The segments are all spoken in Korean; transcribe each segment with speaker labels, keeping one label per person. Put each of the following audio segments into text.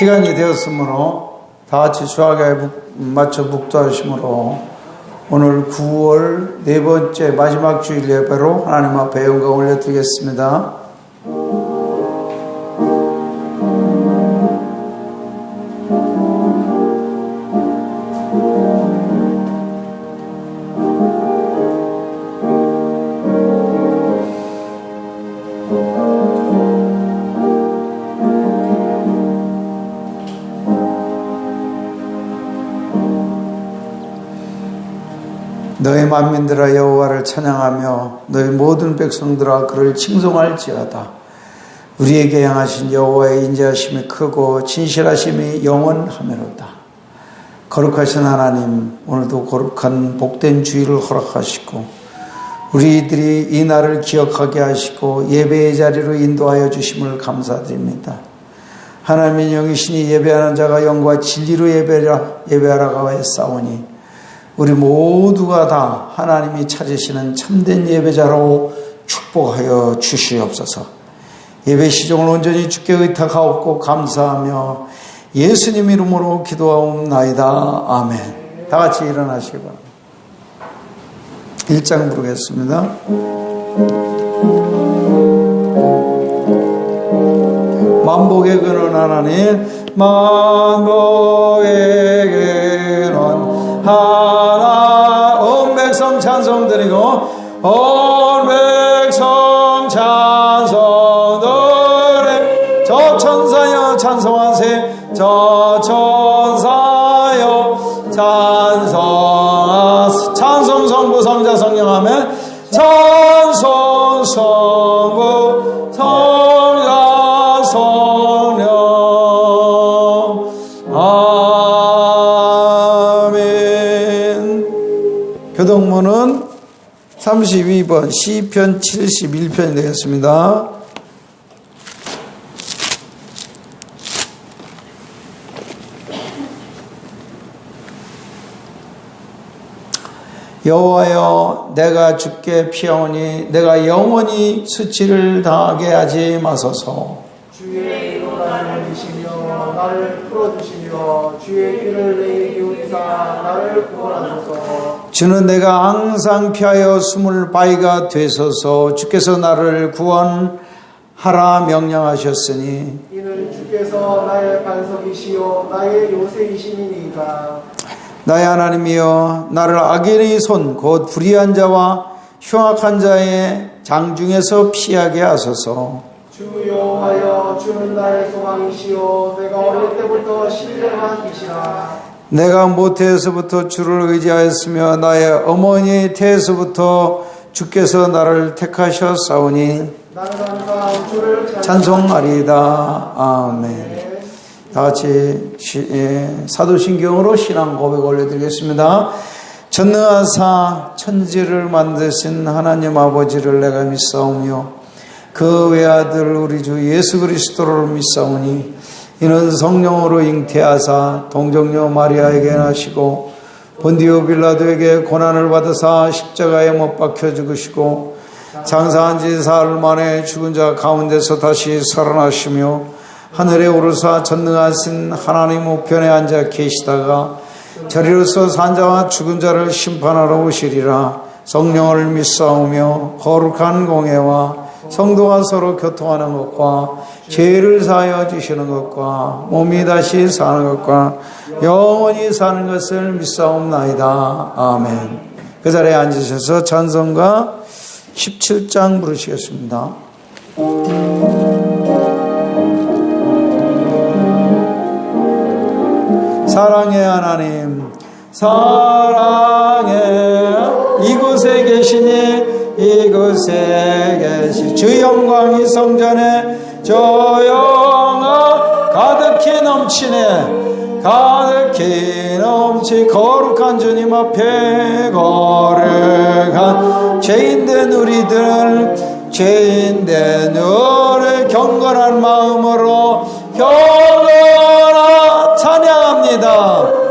Speaker 1: 시간이 되었으므로 다 같이 수학에 맞춰 묵도하심으로 오늘 9월 네 번째 마지막 주일 예배로 하나님 앞에 영광 올려드리겠습니다. 너희 만민들아 여호와를 찬양하며 너희 모든 백성들아 그를 칭송할지어다. 우리에게 향하신 여호와의 인자하심이 크고 진실하심이 영원하매로다. 거룩하신 하나님, 오늘도 거룩한 복된 주일을 허락하시고 우리들이 이 날을 기억하게 하시고 예배의 자리로 인도하여 주심을 감사드립니다. 하나님의 영이시니 예배하는 자가 영과 진리로 예배하라고 하였사오니 우리 모두가 다 하나님이 찾으시는 참된 예배자로 축복하여 주시옵소서. 예배 시종을 온전히 주께 의탁하옵고 감사하며 예수님 이름으로 기도하옵나이다. 아멘. 다 같이 일어나시기 바랍니다. 1장 부르겠습니다. 만복의 근원 하나님, 만복의 근원 하나, 온 백성 찬송 드리고 온 백성 찬송 드리. 저 천사여 찬송하세, 저 천사여 찬송하세. 찬송 성부 성자 성령 아멘. 찬송 성부 성자 성령 교동문은 32번 시편 71편이 되겠습니다. 여호와여 내가 주께 피하오니 내가 영원히 수치를 당하게 하지 마소서.
Speaker 2: 주의 이로 나를 믿으시며 나를 풀어주시며 주의 귀를 내게 기울이사 나를 구원하소서.
Speaker 1: 주는 내가 항상 피하여 숨을 바위가 되소서. 주께서 나를 구원하라 명령하셨으니
Speaker 2: 이는 주께서 나의 반석이시요 나의 요새이심이니이다.
Speaker 1: 나의 하나님이여 나를 악인의 손 곧 불의한 자와 흉악한 자의 장중에서 피하게 하소서.
Speaker 2: 주 여호와여 주는 나의 소망이시요 내가 어릴 때부터 신뢰한 이시라.
Speaker 1: 내가 모태에서부터 주를 의지하였으며 나의 어머니의 태에서부터 주께서 나를 택하셨사오니
Speaker 2: 나는 항상 주를
Speaker 1: 찬송하리이다. 아멘. 다 같이 사도신경으로 신앙 고백 올려드리겠습니다. 전능하사 천지를 만드신 하나님 아버지를 내가 믿사오며 그 외아들 우리 주 예수 그리스도를 믿사오니 이는 성령으로 잉태하사 동정녀 마리아에게 나시고 본디오 빌라도에게 고난을 받으사 십자가에 못 박혀 죽으시고 장사한 지 사흘 만에 죽은 자 가운데서 다시 살아나시며 하늘에 오르사 전능하신 하나님 우편에 앉아 계시다가 저리로서 산자와 죽은 자를 심판하러 오시리라. 성령을 믿사오며 거룩한 공회와 성도가 서로 교통하는 것과 죄를 사하여 주시는 것과 몸이 다시 사는 것과 영원히 사는 것을 믿사옵나이다. 아멘. 그 자리에 앉으셔서 찬송가 17장 부르시겠습니다. 사랑의 하나님, 사랑의 이곳에 계시니 이곳에 계시 주 영광이 성전에 저 영광 가득히 넘치네. 가득히 넘치 거룩한 주님 앞에 거룩한 죄인된 우리들 죄인된 우리 경건한 마음으로 경건한 찬양합니다.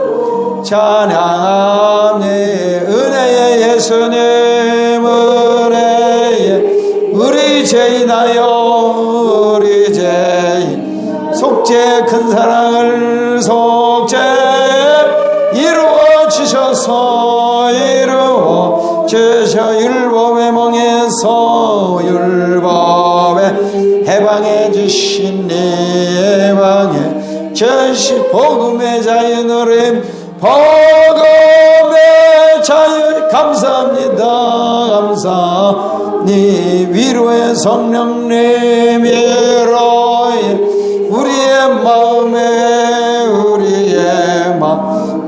Speaker 1: 찬양합니다. 은혜의 예수님 은혜의 우리 죄인하여 우리 죄인 속죄 큰 사랑 사랑을 속죄 이루어 주셔서 이루어 주셔 율법의 멍에서 율법에 해방해 주신 해방해 주신 복음의 자유노래 복음의 자유 감사합니다. 감사니 위로의 성령님 위로에 우리의 마음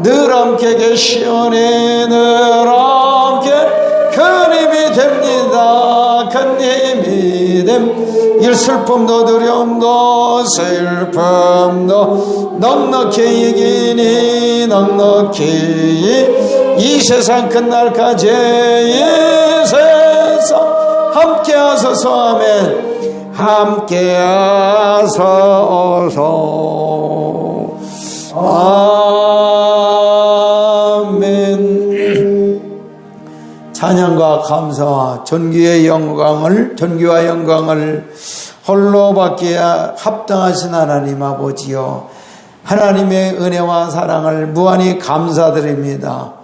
Speaker 1: 늘 함께 계시오니 늘 함께 큰 힘이 됩니다. 큰 힘이 이 슬픔도 두려움도 슬픔도 넉넉히 이기니 넉넉히 이 세상 끝날까지 이 세상 함께 하소서. 아멘. 함께 하소서. 아멘. 찬양과 감사와 전기와 영광을 홀로 받기에 합당하신 하나님 아버지여, 하나님의 은혜와 사랑을 무한히 감사드립니다.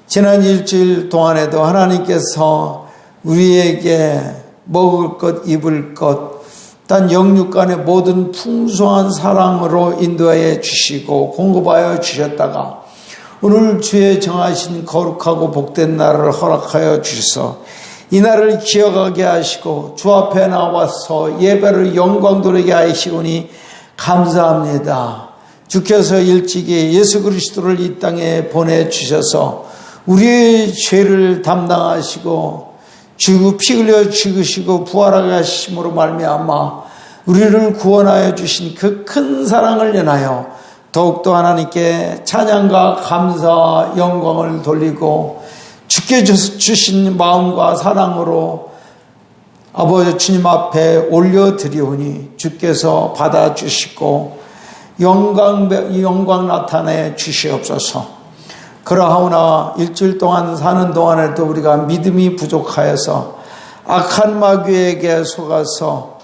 Speaker 1: 지난 일주일 동안에도 하나님께서 우리에게 먹을 것, 입을 것, 단 영육 간의 모든 풍성한 사랑으로 인도하여 주시고 공급하여 주셨다가 오늘 주의 정하신 거룩하고 복된 날을 허락하여 주셔서 이 날을 기억하게 하시고 주 앞에 나와서 예배를 영광 돌리게 하시오니 감사합니다. 주께서 일찍이 예수 그리스도를 이 땅에 보내주셔서 우리의 죄를 담당하시고 피 흘려 죽으시고 부활하게 하심으로 말미암아 우리를 구원하여 주신 그 큰 사랑을 인하여 더욱더 하나님께 찬양과 감사 영광을 돌리고 주께 주신 마음과 사랑으로 아버지 주님 앞에 올려드리오니 주께서 받아주시고 영광 나타내 주시옵소서. 그러하오나 일주일 동안 사는 동안에도 우리가 믿음이 부족하여서 악한 마귀에게 속아서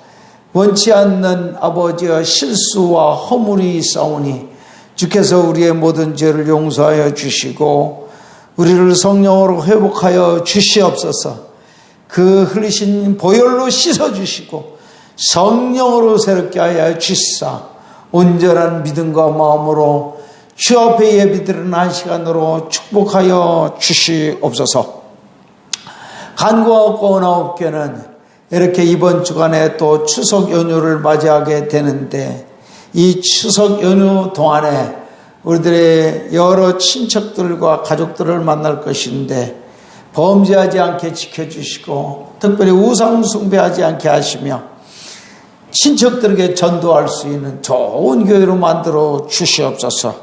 Speaker 1: 원치 않는 아버지의 실수와 허물이 있사오니 주께서 우리의 모든 죄를 용서하여 주시고 우리를 성령으로 회복하여 주시옵소서. 그 흘리신 보혈로 씻어주시고 성령으로 새롭게 하여 주시사 온전한 믿음과 마음으로 주 앞에 예비드리는 한 시간으로 축복하여 주시옵소서. 간구하고 나옵게는 이렇게 이번 주간에 또 추석 연휴를 맞이하게 되는데 이 추석 연휴 동안에 우리들의 여러 친척들과 가족들을 만날 것인데 범죄하지 않게 지켜주시고 특별히 우상 숭배하지 않게 하시며 친척들에게 전도할 수 있는 좋은 교회로 만들어 주시옵소서.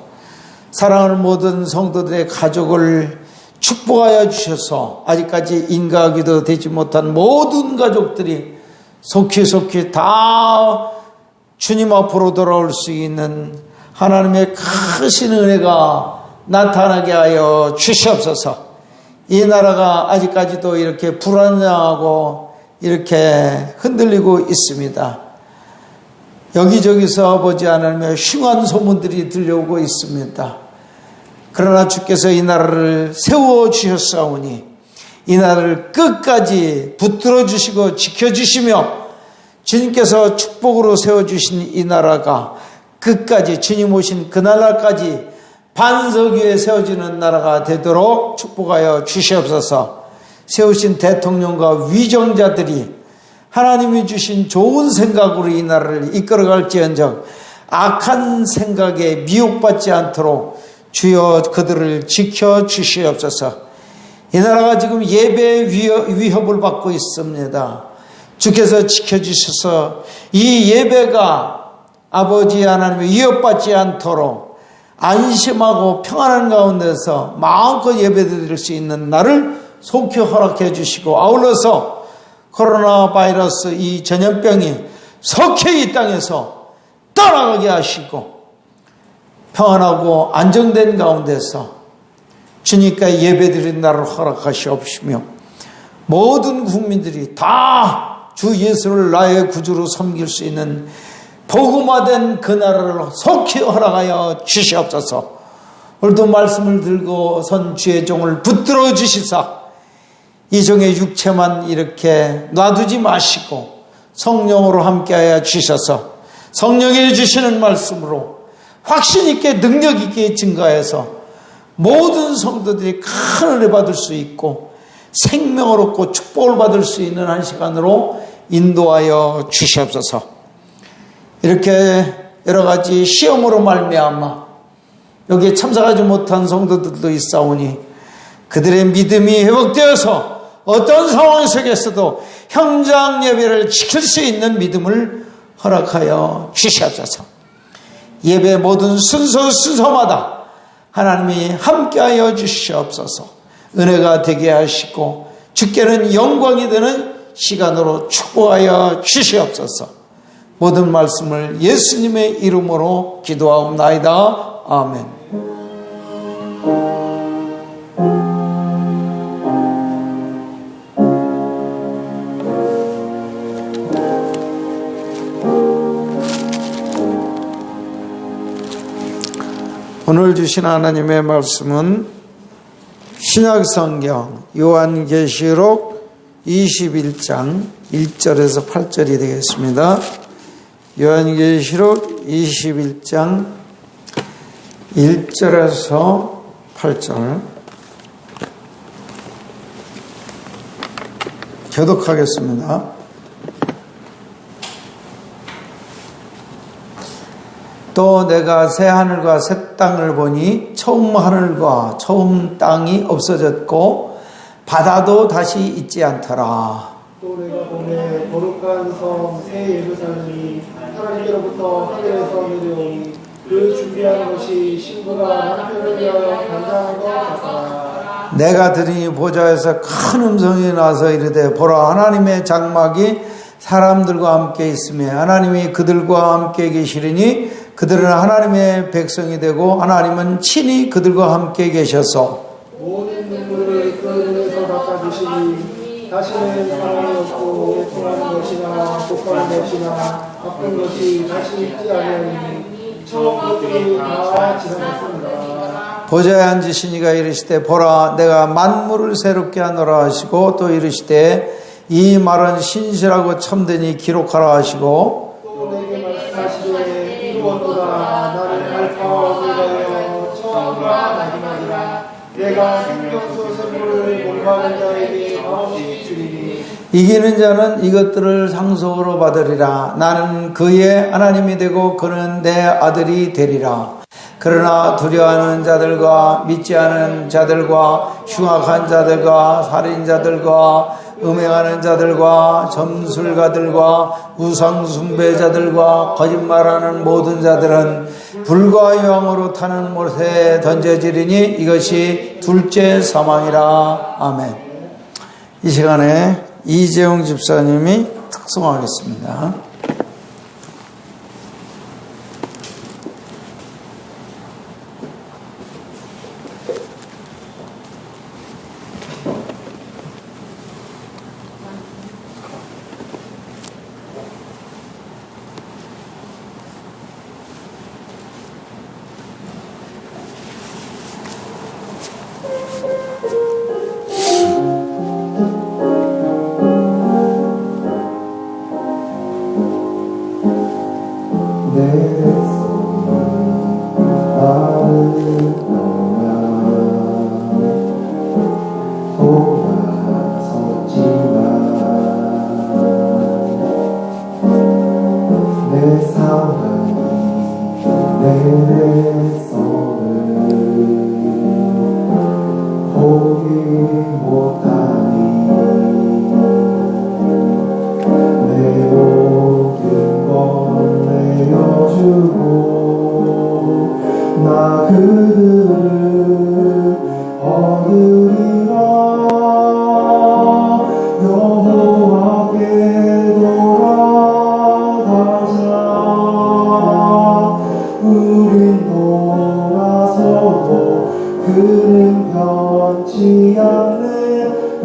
Speaker 1: 사랑하는 모든 성도들의 가족을 축복하여 주셔서 아직까지 인가하기도 되지 못한 모든 가족들이 속히 다 주님 앞으로 돌아올 수 있는 하나님의 크신 은혜가 나타나게 하여 주시옵소서. 이 나라가 아직까지도 이렇게 불안정하고 이렇게 흔들리고 있습니다. 여기저기서 아버지 하나님의 흉한 소문들이 들려오고 있습니다. 그러나 주께서 이 나라를 세워주셨사오니 이 나라를 끝까지 붙들어 주시고 지켜주시며 주님께서 축복으로 세워주신 이 나라가 끝까지 주님 오신 그 날까지 반석 위에 세워지는 나라가 되도록 축복하여 주시옵소서. 세우신 대통령과 위정자들이 하나님이 주신 좋은 생각으로 이 나라를 이끌어갈지언정 악한 생각에 미혹받지 않도록 주여 그들을 지켜주시옵소서. 이 나라가 지금 예배의 위협을 받고 있습니다. 주께서 지켜주셔서 이 예배가 아버지 하나님의 위협받지 않도록 안심하고 평안한 가운데서 마음껏 예배드릴 수 있는 날을 속히 허락해 주시고 아울러서 코로나 바이러스 이 전염병이 속히 이 땅에서 떠나가게 하시고 평안하고 안정된 가운데서 주님께 예배드린 날을 허락하시옵시며 모든 국민들이 다 주 예수를 나의 구주로 섬길 수 있는 복음화된 그 나라를 속히 허락하여 주시옵소서. 오늘도 말씀을 들고 선 주의 종을 붙들어 주시사 이 종의 육체만 이렇게 놔두지 마시고 성령으로 함께하여 주셔서 성령이 주시는 말씀으로 확신 있게 능력 있게 증가해서 모든 성도들이 큰 은혜 받을 수 있고 생명을 얻고 축복을 받을 수 있는 한 시간으로 인도하여 주시옵소서. 이렇게 여러 가지 시험으로 말미암아 여기에 참석하지 못한 성도들도 있사오니 그들의 믿음이 회복되어서 어떤 상황 속에서도 현장 예배를 지킬 수 있는 믿음을 허락하여 주시옵소서. 예배 모든 순서마다 하나님이 함께하여 주시옵소서. 은혜가 되게 하시고 주께는 영광이 되는 시간으로 축복하여 주시옵소서. 모든 말씀을 예수님의 이름으로 기도하옵나이다. 아멘. 오늘 주신 하나님의 말씀은 신약성경 요한계시록 21장 1절에서 8절이 되겠습니다. 요한계시록 21장 1절에서 8절 교독하겠습니다. 또 내가 새 하늘과 새 땅을 보니 처음 하늘과 처음 땅이 없어졌고 바다도 다시 있지 않더라.
Speaker 2: 또 내가 보내 거룩한 섬 새 예루살렘이 하나님께로부터 하늘에서 내려오니 그 준비한 것이 신부가 남편을 위하여 단장한 것 같더라.
Speaker 1: 내가 들으니 보좌에서 큰 음성이 나서 이르되 보라 하나님의 장막이 사람들과 함께 있으며 하나님이 그들과 함께 계시리니 그들은 하나님의 백성이 되고 하나님은 친히 그들과 함께 계셔서
Speaker 2: 모든 눈물을 그 눈에서 닦아주시니 다시는 사랑이 없고 통하는 것이나 독하는 것이나 아픈 것이 다시 있지 아니하니 처음 것들이 다 지나갔습니다.
Speaker 1: 보좌에 앉으신 이가 이르시되 보라 내가 만물을 새롭게 하노라 하시고 또 이르시되 이 말은 신실하고 참되니 기록하라 하시고
Speaker 2: 또 내게 말씀하시되 이루었도다. 나는 알파와 오메가여 처음과 마지막이라. 내가 생명수 샘물을 목마른 자에게 마음없이 주리니
Speaker 1: 이기는 자는 이것들을 상속으로 받으리라. 나는 그의 하나님이 되고 그는 내 아들이 되리라. 그러나 두려워하는 자들과 믿지 않은 자들과 흉악한 자들과 살인자들과 음행하는 자들과 점술가들과 우상숭배자들과 거짓말하는 모든 자들은 불과 영으로 타는 못에 던져지리니 이것이 둘째 사망이라. 아멘. 이 시간에 이재용 집사님이 특송하겠습니다.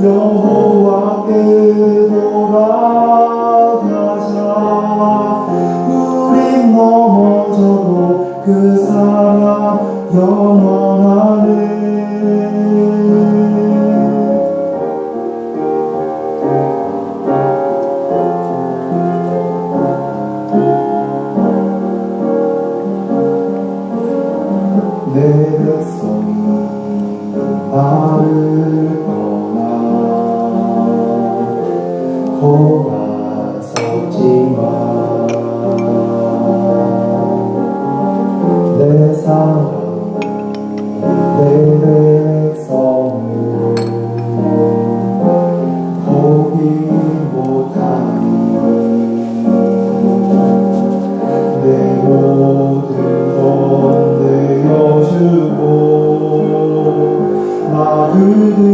Speaker 2: 여호와께 돌아가자. 우리 사랑 영원하네. 내 백성이 나를 떠나 돌아섰지만 내 사랑이 내 백성을 포기 못하니 내 모든 것 내어주고 나 그들을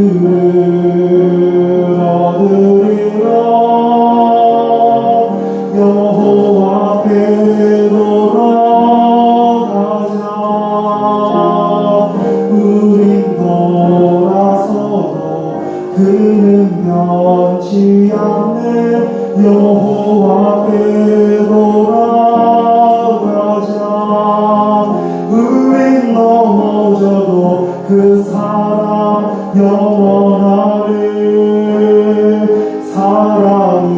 Speaker 2: 얻으리라. 여호와 앞에 돌아가자. 우린 돌아서도 그는 변치 않네. 여호와 앞에 돌아가자. 우린 넘어져도 그 사랑 영원하네. 사랑은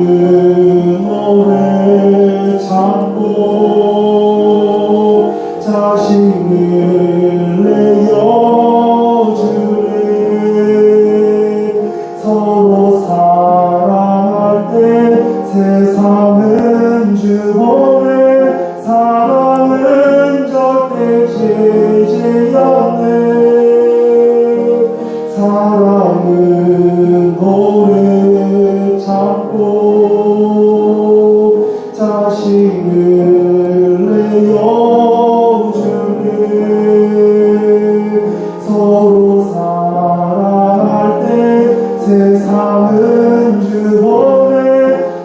Speaker 2: 오래 참고 자신을 내어주네. 서로 사랑할 때 세상은 주보네. 사랑은 절대 지지 않네. 사랑은 오래 참고 자신을 내어주네. 서로 사랑할 때 세상은 주보네.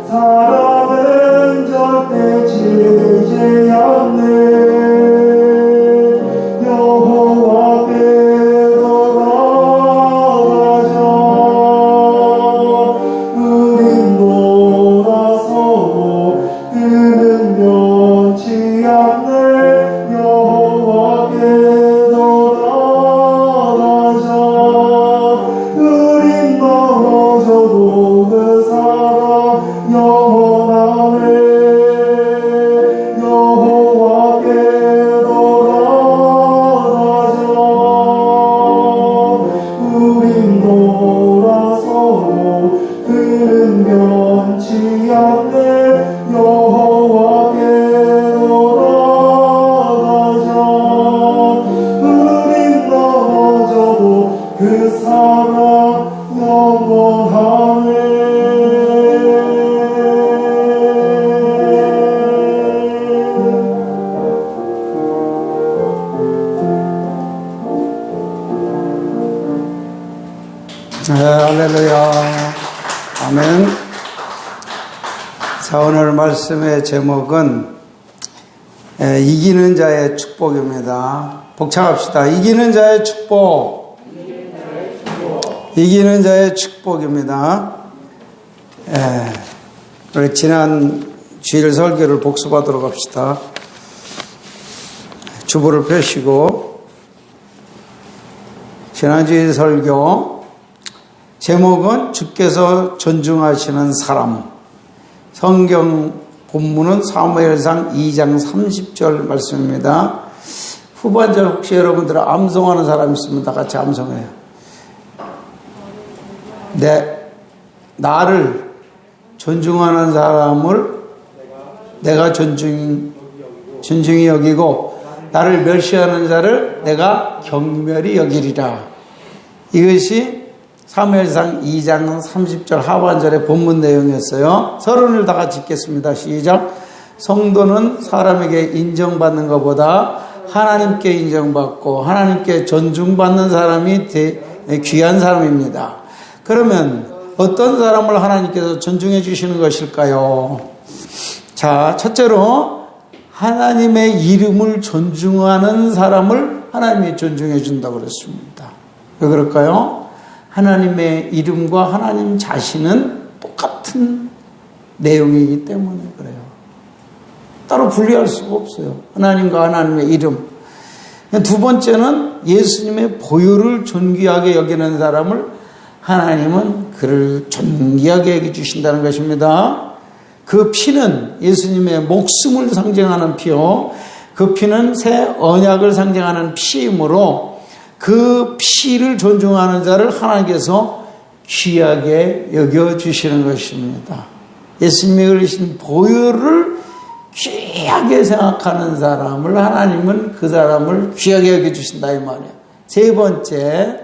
Speaker 2: 사랑은 절대 지지 않네. 여호와 앞에 돌아가자. 우린 돌아서도 그는 변치 않네. 여호와 앞에 돌아가자. 우린 넘어져도 그 사랑 영원하네. 여호와 앞에 돌아가자. 우린 돌아서도 그는 변치 않네. 여호와 앞에 돌아가자. 우린 넘어져도 그 사랑 영원하네.
Speaker 1: 할렐루야. 아멘. 자, 오늘 말씀의 제목은 이기는 자의 축복입니다. 복창합시다. 이기는 자의 축복. 이기는 자의 축복입니다. 우리 지난 주일 설교를 복습하도록 합시다. 주보를 펴시고 지난 주일 설교 제목은 주께서 존중하시는 사람. 성경 본문은 사무엘상 2장 30절 말씀입니다. 후반절 혹시 여러분들 암송하는 사람 있으면 다 같이 암송해요. 나를 존중하는 사람을 내가 존중히 여기고 나를 멸시하는 자를 내가 경멸히 여기리라. 이것이 사무엘상 2장 30절 하반절의 본문 내용이었어요. 서론을 다 같이 읽겠습니다. 시작. 성도는 사람에게 인정받는 것보다 하나님께 인정받고 하나님께 존중받는 사람이 귀한 사람입니다. 그러면 어떤 사람을 하나님께서 존중해 주시는 것일까요? 자, 첫째로 하나님의 이름을 존중하는 사람을 하나님이 존중해 준다고 그랬습니다. 왜 그럴까요? 하나님의 이름과 하나님 자신은 똑같은 내용이기 때문에 그래요. 따로 분리할 수가 없어요. 하나님과 하나님의 이름. 두 번째는 예수님의 보혈을 존귀하게 여기는 사람을 하나님은 그를 존귀하게 여겨주신다는 것입니다. 그 피는 예수님의 목숨을 상징하는 피요, 그 피는 새 언약을 상징하는 피이므로 그 피를 존중하는 자를 하나님께서 귀하게 여겨주시는 것입니다. 예수님이 흘리신 보혈을 귀하게 생각하는 사람을 하나님은 그 사람을 귀하게 여겨주신다 이 말이에요. 세 번째,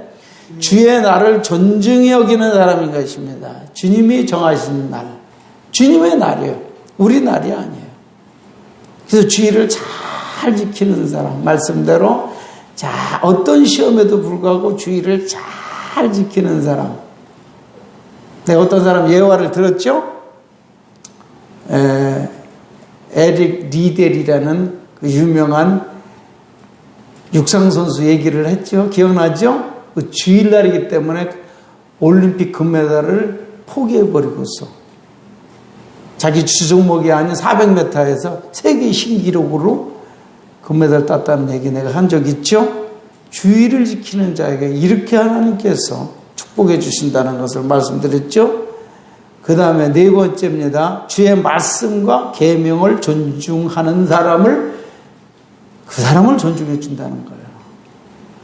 Speaker 1: 주의 날을 존중히 여기는 사람인 것입니다. 주님이 정하신 날, 주님의 날이에요. 우리 날이 아니에요. 그래서 주의를 잘 지키는 사람, 말씀대로 자, 어떤 시험에도 불구하고 주의를 잘 지키는 사람. 네, 어떤 사람 예화를 들었죠? 에릭 리델이라는 그 유명한 육상선수 얘기를 했죠. 기억나죠? 그 주일날이기 때문에 올림픽 금메달을 포기해버리고서 자기 주종목이 아닌 400m에서 세계 신기록으로 금메달 땄다는 얘기 내가 한 적 있죠? 주의를 지키는 자에게 이렇게 하나님께서 축복해 주신다는 것을 말씀드렸죠? 그 다음에 네 번째입니다. 주의 말씀과 계명을 존중하는 사람을, 그 사람을 존중해 준다는 거예요.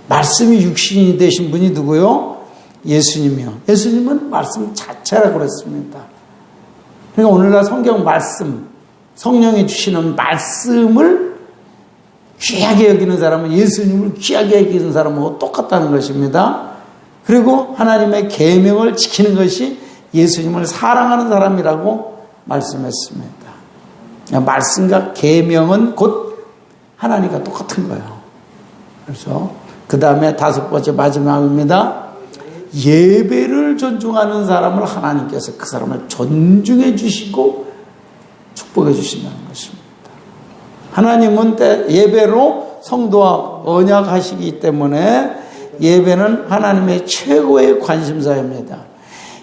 Speaker 1: 말씀이 육신이 되신 분이 누구요? 예수님이요. 예수님은 말씀 자체라고 그랬습니다. 그러니까 오늘날 성경 말씀, 성령이 주시는 말씀을 귀하게 여기는 사람은 예수님을 귀하게 여기는 사람하고 똑같다는 것입니다. 그리고 하나님의 계명을 지키는 것이 예수님을 사랑하는 사람이라고 말씀했습니다. 말씀과 계명은 곧 하나님과 똑같은 거예요. 그래서 그 다음에 다섯 번째 마지막입니다. 예배를 존중하는 사람을 하나님께서 그 사람을 존중해 주시고 축복해 주신다는 것입니다. 하나님은 예배로 성도와 언약하시기 때문에 예배는 하나님의 최고의 관심사입니다.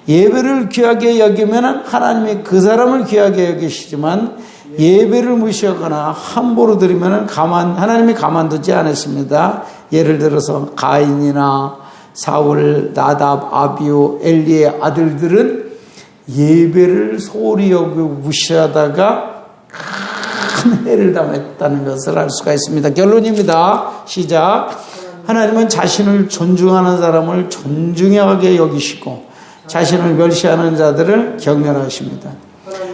Speaker 1: 예배를 귀하게 여기면 하나님이 그 사람을 귀하게 여기시지만 예배를 무시하거나 함부로 드리면 하나님이 가만두지 않으십니다. 예를 들어서 가인이나 사울, 나답, 아비오, 엘리의 아들들은 예배를 소홀히 여기고 무시하다가 큰 해를 당했다는 것을 알 수가 있습니다. 결론입니다. 시작. 하나님은 자신을 존중하는 사람을 존중하게 여기시고 자신을 멸시하는 자들을 경멸하십니다.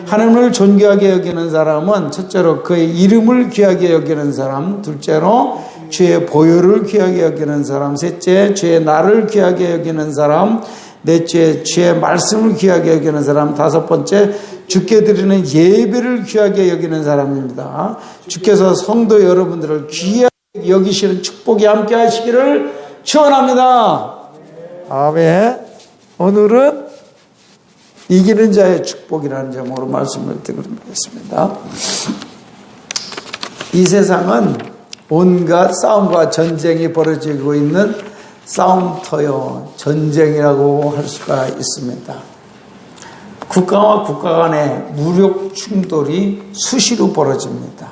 Speaker 1: 하나님을 존귀하게 여기는 사람은 첫째로 그의 이름을 귀하게 여기는 사람, 둘째로 주의 보혈을 귀하게 여기는 사람, 셋째 주의 날을 귀하게 여기는 사람, 넷째 주의 말씀을 귀하게 여기는 사람, 다섯 번째 주께 드리는 예배를 귀하게 여기는 사람입니다. 주께서 성도 여러분들을 귀하게 여기시는 축복이 함께 하시기를 축원합니다. 아멘. 오늘은 이기는 자의 축복이라는 제목으로 말씀을 드리겠습니다. 이 세상은 온갖 싸움과 전쟁이 벌어지고 있는 싸움터요, 전쟁이라고 할 수가 있습니다. 국가와 국가 간의 무력 충돌이 수시로 벌어집니다.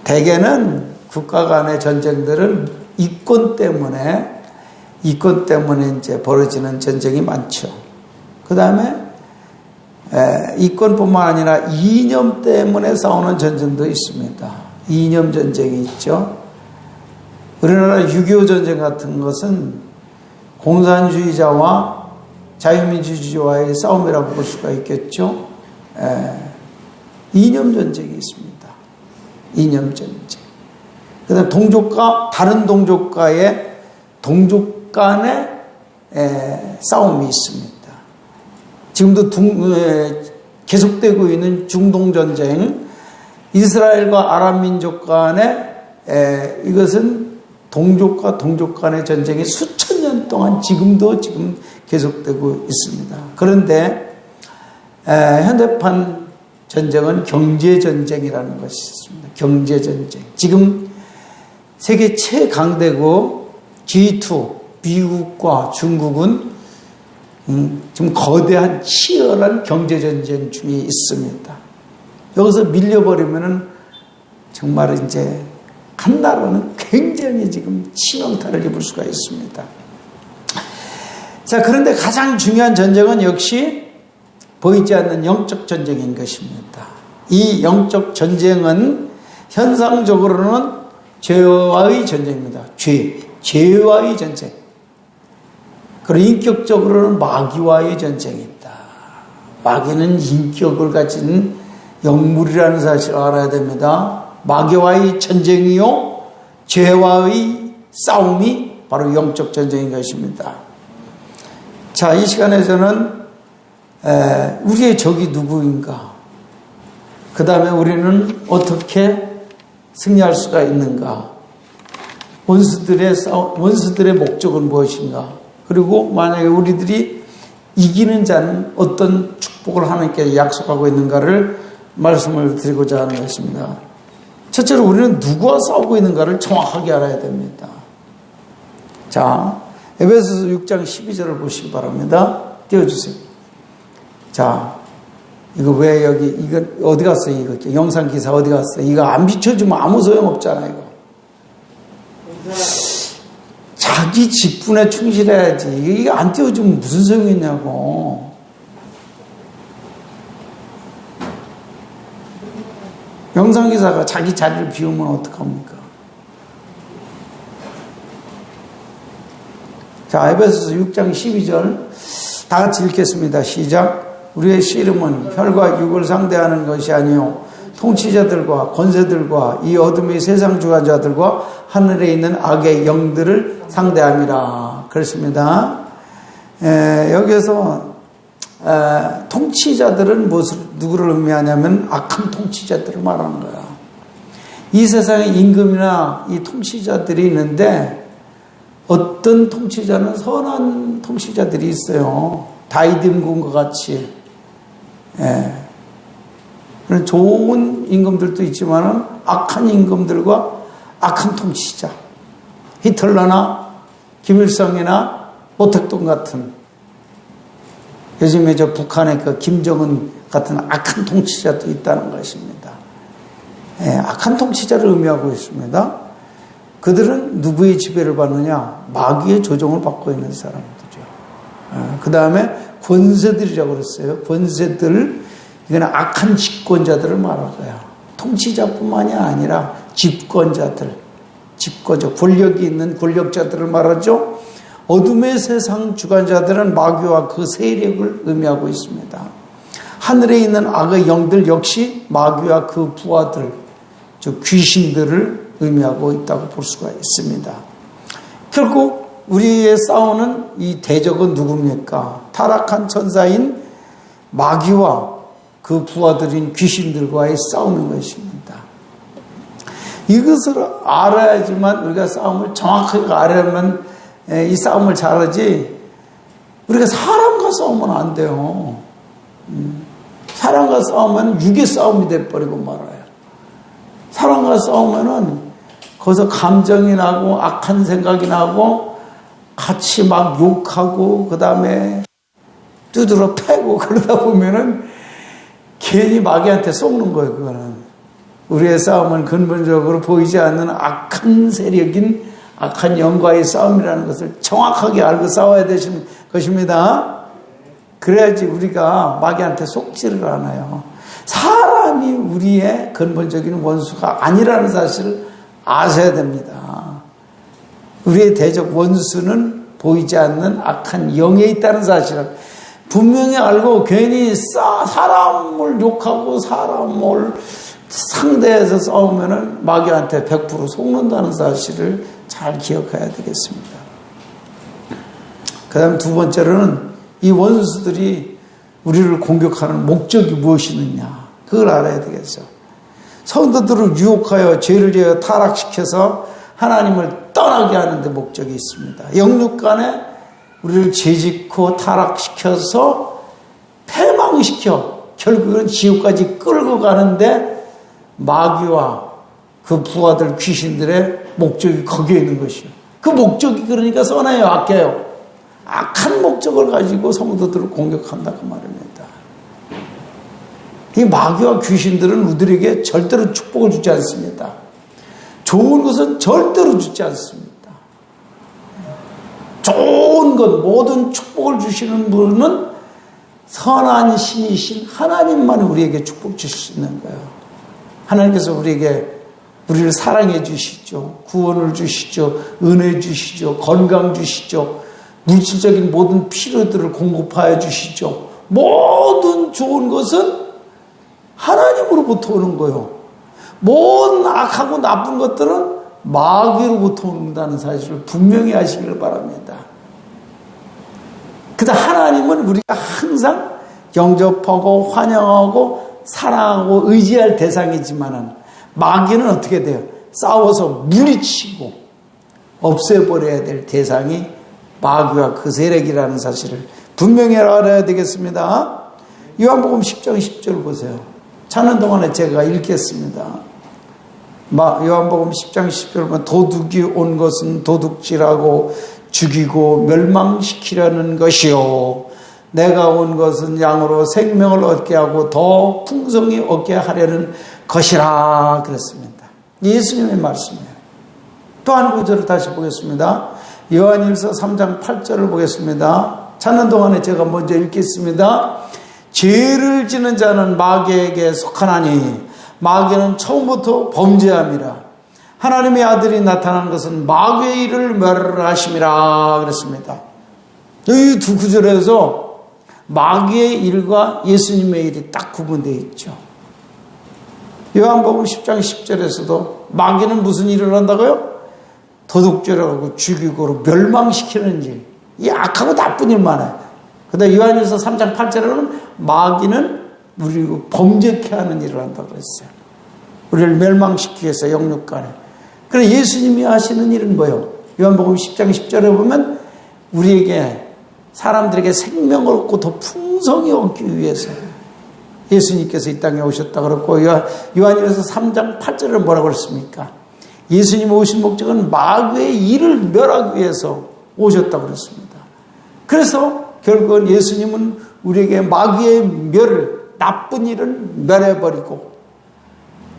Speaker 1: 대개는 국가 간의 전쟁들은 이권 때문에 이제 벌어지는 전쟁이 많죠. 그 다음에 이권뿐만 아니라 이념 때문에 싸우는 전쟁도 있습니다. 이념 전쟁이 있죠. 우리나라 6.25 전쟁 같은 것은 공산주의자와 자유민주주의와의 싸움이라고 볼 수가 있겠죠. 이념 전쟁이 있습니다. 이념 전쟁. 그 다음에 동족과 다른 동족 간의 싸움이 있습니다. 지금도 계속되고 있는 중동전쟁, 이스라엘과 아랍 민족 간의 이것은 동족과 동족 간의 전쟁이 수천 년 동안 지금 계속되고 있습니다. 그런데 현대판 전쟁은 경제전쟁이라는 것이 있습니다. 경제전쟁. 지금 세계 최강대국 G2, 미국과 중국은 지금 거대한 치열한 경제전쟁 중에 있습니다. 여기서 밀려버리면은 정말 이제 한다라는 굉장히 지금 치명타를 입을 수가 있습니다. 자, 그런데 가장 중요한 전쟁은 역시 보이지 않는 영적 전쟁인 것입니다. 이 영적 전쟁은 현상적으로는 죄와의 전쟁입니다. 죄와의 전쟁. 그리고 인격적으로는 마귀와의 전쟁이다. 마귀는 인격을 가진 영물이라는 사실을 알아야 됩니다. 마귀와의 전쟁이요, 죄와의 싸움이 바로 영적 전쟁인 것입니다. 자, 이 시간에 저는 우리의 적이 누구인가? 그 다음에 우리는 어떻게 승리할 수가 있는가? 원수들의 목적은 무엇인가? 그리고 만약에 우리들이 이기는 자는 어떤 축복을 하나님께 약속하고 있는가를 말씀을 드리고자 하는 것입니다. 첫째로 우리는 누구와 싸우고 있는가를 정확하게 알아야 됩니다. 자, 에베소서 6장 12절을 보시기 바랍니다. 띄워주세요. 자, 이거 왜 여기, 이거 어디 갔어요? 이거 영상 기사 어디 갔어요? 이거 안 비춰주면 아무 소용 없잖아, 이거. 자기 직분에 충실해야지. 이거 안 띄워주면 무슨 소용이 있냐고. 영상 기사가 자기 자리를 비우면 어떡합니까? 자, 에베소서 6장 12절 다 같이 읽겠습니다. 시작. 우리의 씨름은 혈과 육을 상대하는 것이 아니요 통치자들과 권세들과 이 어둠의 세상 주관자들과 하늘에 있는 악의 영들을 상대함이라. 그렇습니다. 여기서 통치자들은 누구를 의미하냐면 악한 통치자들을 말하는 거야. 이 세상에 임금이나 이 통치자들이 있는데 어떤 통치자는 선한 통치자들이 있어요. 다윗 임금과 같이. 그런 좋은 임금들도 있지만 악한 임금들과 악한 통치자. 히틀러나 김일성이나 모택동 같은, 요즘에 저 북한의 그 김정은 같은 악한 통치자도 있다는 것입니다. 악한 통치자를 의미하고 있습니다. 그들은 누구의 지배를 받느냐? 마귀의 조종을 받고 있는 사람들이죠. 그 다음에 권세들이라고 그랬어요. 권세들, 이건 악한 집권자들을 말하고요. 통치자뿐만이 아니라 집권자들, 권력이 있는 권력자들을 말하죠. 어둠의 세상 주관자들은 마귀와 그 세력을 의미하고 있습니다. 하늘에 있는 악의 영들 역시 마귀와 그 부하들, 즉 귀신들을 의미하고 있다고 볼 수가 있습니다. 결국 우리의 싸우는 이 대적은 누굽니까? 타락한 천사인 마귀와 그 부하들인 귀신들과의 싸움인 것입니다. 이것을 알아야지만 우리가 싸움을 정확하게 알아야만 이 싸움을 잘하지, 우리가 사람과 싸우면 안 돼요. 사람과 싸우면 육의 싸움이 돼버리고 말아요. 사람과 싸우면은 거기서 감정이 나고 악한 생각이 나고 같이 막 욕하고 그 다음에 두드러 패고 그러다 보면은 괜히 마귀한테 속는 거예요. 그거는 우리의 싸움은 근본적으로 보이지 않는 악한 세력인 악한 영과의 싸움이라는 것을 정확하게 알고 싸워야 되는 것입니다. 그래야지 우리가 마귀한테 속지를 않아요. 사람이 우리의 근본적인 원수가 아니라는 사실을 아셔야 됩니다. 우리의 대적 원수는 보이지 않는 악한 영에 있다는 사실을 분명히 알고 괜히 사람을 욕하고 사람을 상대해서 싸우면은 마귀한테 100% 속는다는 사실을 잘 기억해야 되겠습니다. 그 다음 두 번째로는 이 원수들이 우리를 공격하는 목적이 무엇이느냐, 그걸 알아야 되겠죠. 성도들을 유혹하여 죄를 지어 타락시켜서 하나님을 떠나게 하는 데 목적이 있습니다. 영육간에 우리를 죄짓고 타락시켜서 패망시켜 결국은 지옥까지 끌고 가는데 마귀와 그 부하들 귀신들의 목적이 거기에 있는 것이요. 그 목적이 그러니까 선해요, 악해요. 악한 목적을 가지고 성도들을 공격한다 그 말입니다. 이 마귀와 귀신들은 우리에게 절대로 축복을 주지 않습니다. 좋은 것은 절대로 주지 않습니다. 좋은 것, 모든 축복을 주시는 분은 선한 신이신 하나님만 우리에게 축복 주실 수 있는 거예요. 하나님께서 우리를 사랑해 주시죠. 구원을 주시죠. 은혜 주시죠. 건강 주시죠. 물질적인 모든 필요들을 공급하여 주시죠. 모든 좋은 것은 하나님으로부터 오는 거예요. 모든 악하고 나쁜 것들은 마귀로부터 온다는 사실을 분명히 아시기를 바랍니다. 그래서 하나님은 우리가 항상 영접하고 환영하고 사랑하고 의지할 대상이지만은 마귀는 어떻게 돼요? 싸워서 물리치고 없애버려야 될 대상이 마귀와 그 세력이라는 사실을 분명히 알아야 되겠습니다. 요한복음 10장 10절 보세요. 찾는 동안에 제가 읽겠습니다. 요한복음 10장 10절 보면 도둑이 온 것은 도둑질하고 죽이고 멸망시키려는 것이요 내가 온 것은 양으로 생명을 얻게 하고 더 풍성히 얻게 하려는 것이라 그랬습니다. 예수님의 말씀이에요. 또 한 구절을 다시 보겠습니다. 요한일서 3장 8절을 보겠습니다. 찾는 동안에 제가 먼저 읽겠습니다. 죄를 지는 자는 마귀에게 속하나니 마귀는 처음부터 범죄함이라. 하나님의 아들이 나타난 것은 마귀의 일을 멸하심이라 그랬습니다. 이 두 구절에서 마귀의 일과 예수님의 일이 딱 구분되어 있죠. 요한복음 10장 10절에서도 마귀는 무슨 일을 한다고요? 도둑질하고 죽이고 멸망시키는 일. 이 악하고 나쁜 일만 해요. 그런데 요한일서 3장 8절에는 마귀는 우리를 범죄케 하는 일을 한다고 그랬어요. 우리를 멸망시키기 위해서 영육간에. 그래 예수님이 하시는 일은 뭐예요? 요한복음 10장 10절에 보면 우리에게 사람들에게 생명을 얻고 더 풍성히 얻기 위해서 예수님께서 이 땅에 오셨다 그랬고 요한일서 3장 8절에 뭐라고 그랬습니까? 예수님 오신 목적은 마귀의 일을 멸하기 위해서 오셨다고 그랬습니다. 그래서 결국은 예수님은 우리에게 마귀의 멸을 나쁜 일을 멸해버리고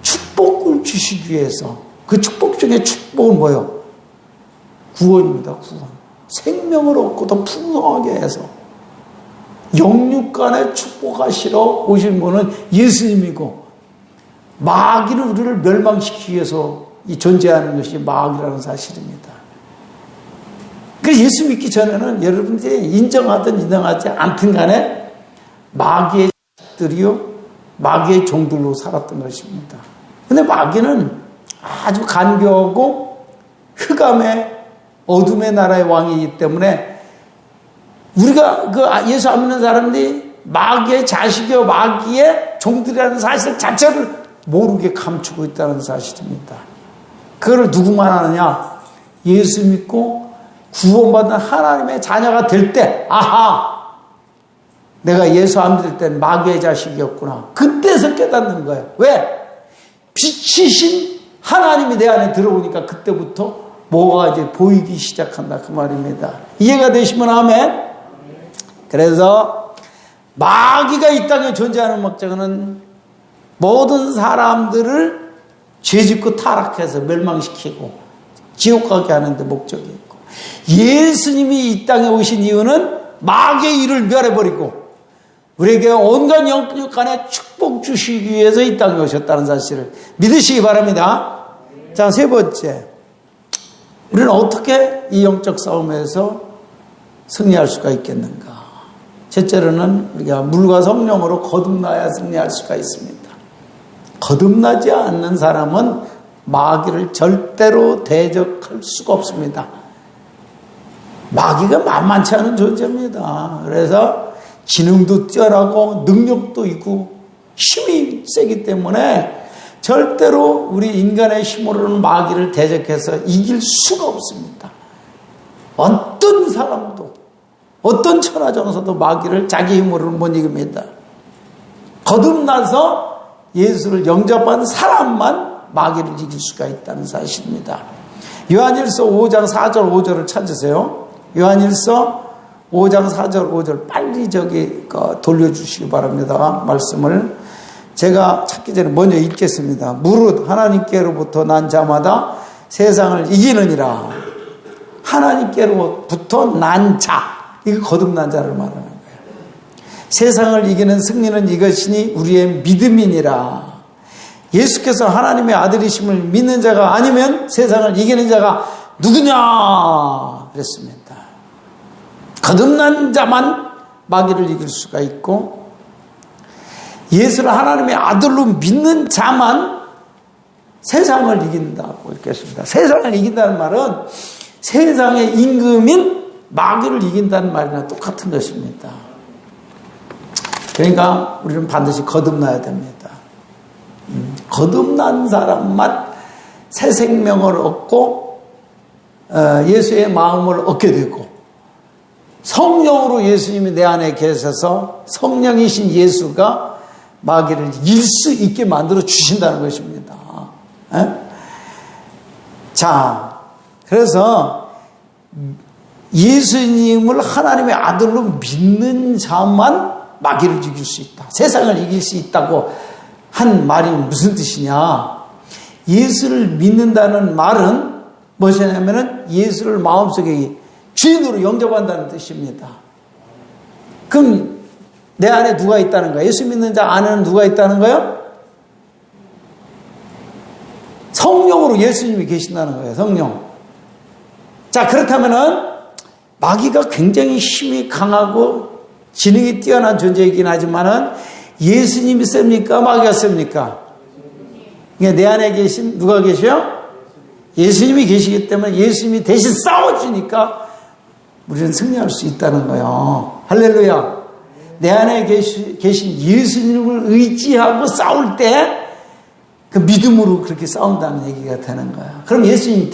Speaker 1: 축복을 주시기 위해서 그 축복 중에 축복은 뭐예요? 구원입니다. 구원. 생명을 얻고 더 풍성하게 해서 영육간에 축복하시러 오신 분은 예수님이고 마귀는 우리를 멸망시키기 위해서 존재하는 것이 마귀라는 사실입니다. 그래서 예수 믿기 전에는 여러분들이 인정하든 인정하지 않든 간에 마귀의 자식들이요 마귀의 종들로 살았던 것입니다. 근데 마귀는 아주 간교하고 흑암의 어둠의 나라의 왕이기 때문에 우리가 그 예수 안 믿는 사람들이 마귀의 자식이요 마귀의 종들이라는 사실 자체를 모르게 감추고 있다는 사실입니다. 그걸 누구만 하느냐? 예수 믿고 구원받는 하나님의 자녀가 될 때, 아하! 내가 예수 안 믿을 땐 마귀의 자식이었구나. 그때서 깨닫는 거예요. 왜? 빛이신 하나님이 내 안에 들어오니까 그때부터 뭐가 이제 보이기 시작한다. 그 말입니다. 이해가 되시면 아멘? 그래서 마귀가 이 땅에 존재하는 목적은 모든 사람들을 죄짓고 타락해서 멸망시키고 지옥 가게 하는 데 목적이 있고 예수님이 이 땅에 오신 이유는 마귀의 일을 멸해버리고 우리에게 온갖 영육간에 축복 주시기 위해서 이 땅에 오셨다는 사실을 믿으시기 바랍니다. 자, 세 번째, 우리는 어떻게 이 영적 싸움에서 승리할 수가 있겠는가? 첫째로는 우리가 물과 성령으로 거듭나야 승리할 수가 있습니다. 거듭나지 않는 사람은 마귀를 절대로 대적할 수가 없습니다. 마귀가 만만치 않은 존재입니다. 그래서 지능도 뛰어나고 능력도 있고 힘이 세기 때문에 절대로 우리 인간의 힘으로는 마귀를 대적해서 이길 수가 없습니다. 어떤 사람도 어떤 천하장사도 마귀를 자기 힘으로는 못 이깁니다. 거듭나서 예수를 영접한 사람만 마귀를 이길 수가 있다는 사실입니다. 요한일서 5장 4절 5절을 찾으세요. 요한일서 5장 4절 5절 빨리 돌려주시기 바랍니다. 말씀을 제가 찾기 전에 먼저 읽겠습니다. 무릇 하나님께로부터 난 자마다 세상을 이기느니라. 하나님께로부터 난 자, 이거 거듭난 자를 말하는 거예요. 세상을 이기는 승리는 이것이니 우리의 믿음이니라. 예수께서 하나님의 아들이심을 믿는 자가 아니면 세상을 이기는 자가 누구냐 그랬습니다. 거듭난 자만 마귀를 이길 수가 있고, 예수를 하나님의 아들로 믿는 자만 세상을 이긴다고 이렇게 했습니다. 세상을 이긴다는 말은 세상의 임금인 마귀를 이긴다는 말이나 똑같은 것입니다. 그러니까 우리는 반드시 거듭나야 됩니다. 거듭난 사람만 새 생명을 얻고 예수의 마음을 얻게 되고, 성령으로 예수님이 내 안에 계셔서 성령이신 예수가 마귀를 이길 수 있게 만들어 주신다는 것입니다. 자, 그래서 예수님을 하나님의 아들로 믿는 자만 마귀를 이길 수 있다, 세상을 이길 수 있다고 한 말이 무슨 뜻이냐? 예수를 믿는다는 말은 무엇이냐면은 예수를 마음속에 주인으로 영접한다는 뜻입니다. 그럼 내 안에 누가 있다는 거야? 예수 믿는 자 안에는 누가 있다는 거야? 성령으로 예수님이 계신다는 거예요. 성령. 자, 그렇다면은 마귀가 굉장히 힘이 강하고 지능이 뛰어난 존재이긴 하지만은 예수님이 셉니까? 마귀가 셉니까? 내 안에 계신 누가 계셔요? 예수님이 계시기 때문에 예수님이 대신 싸워주니까 우리는 승리할 수 있다는 거예요. 할렐루야. 내 안에 계신 예수님을 의지하고 싸울 때 그 믿음으로 그렇게 싸운다는 얘기가 되는 거야. 그럼 예수님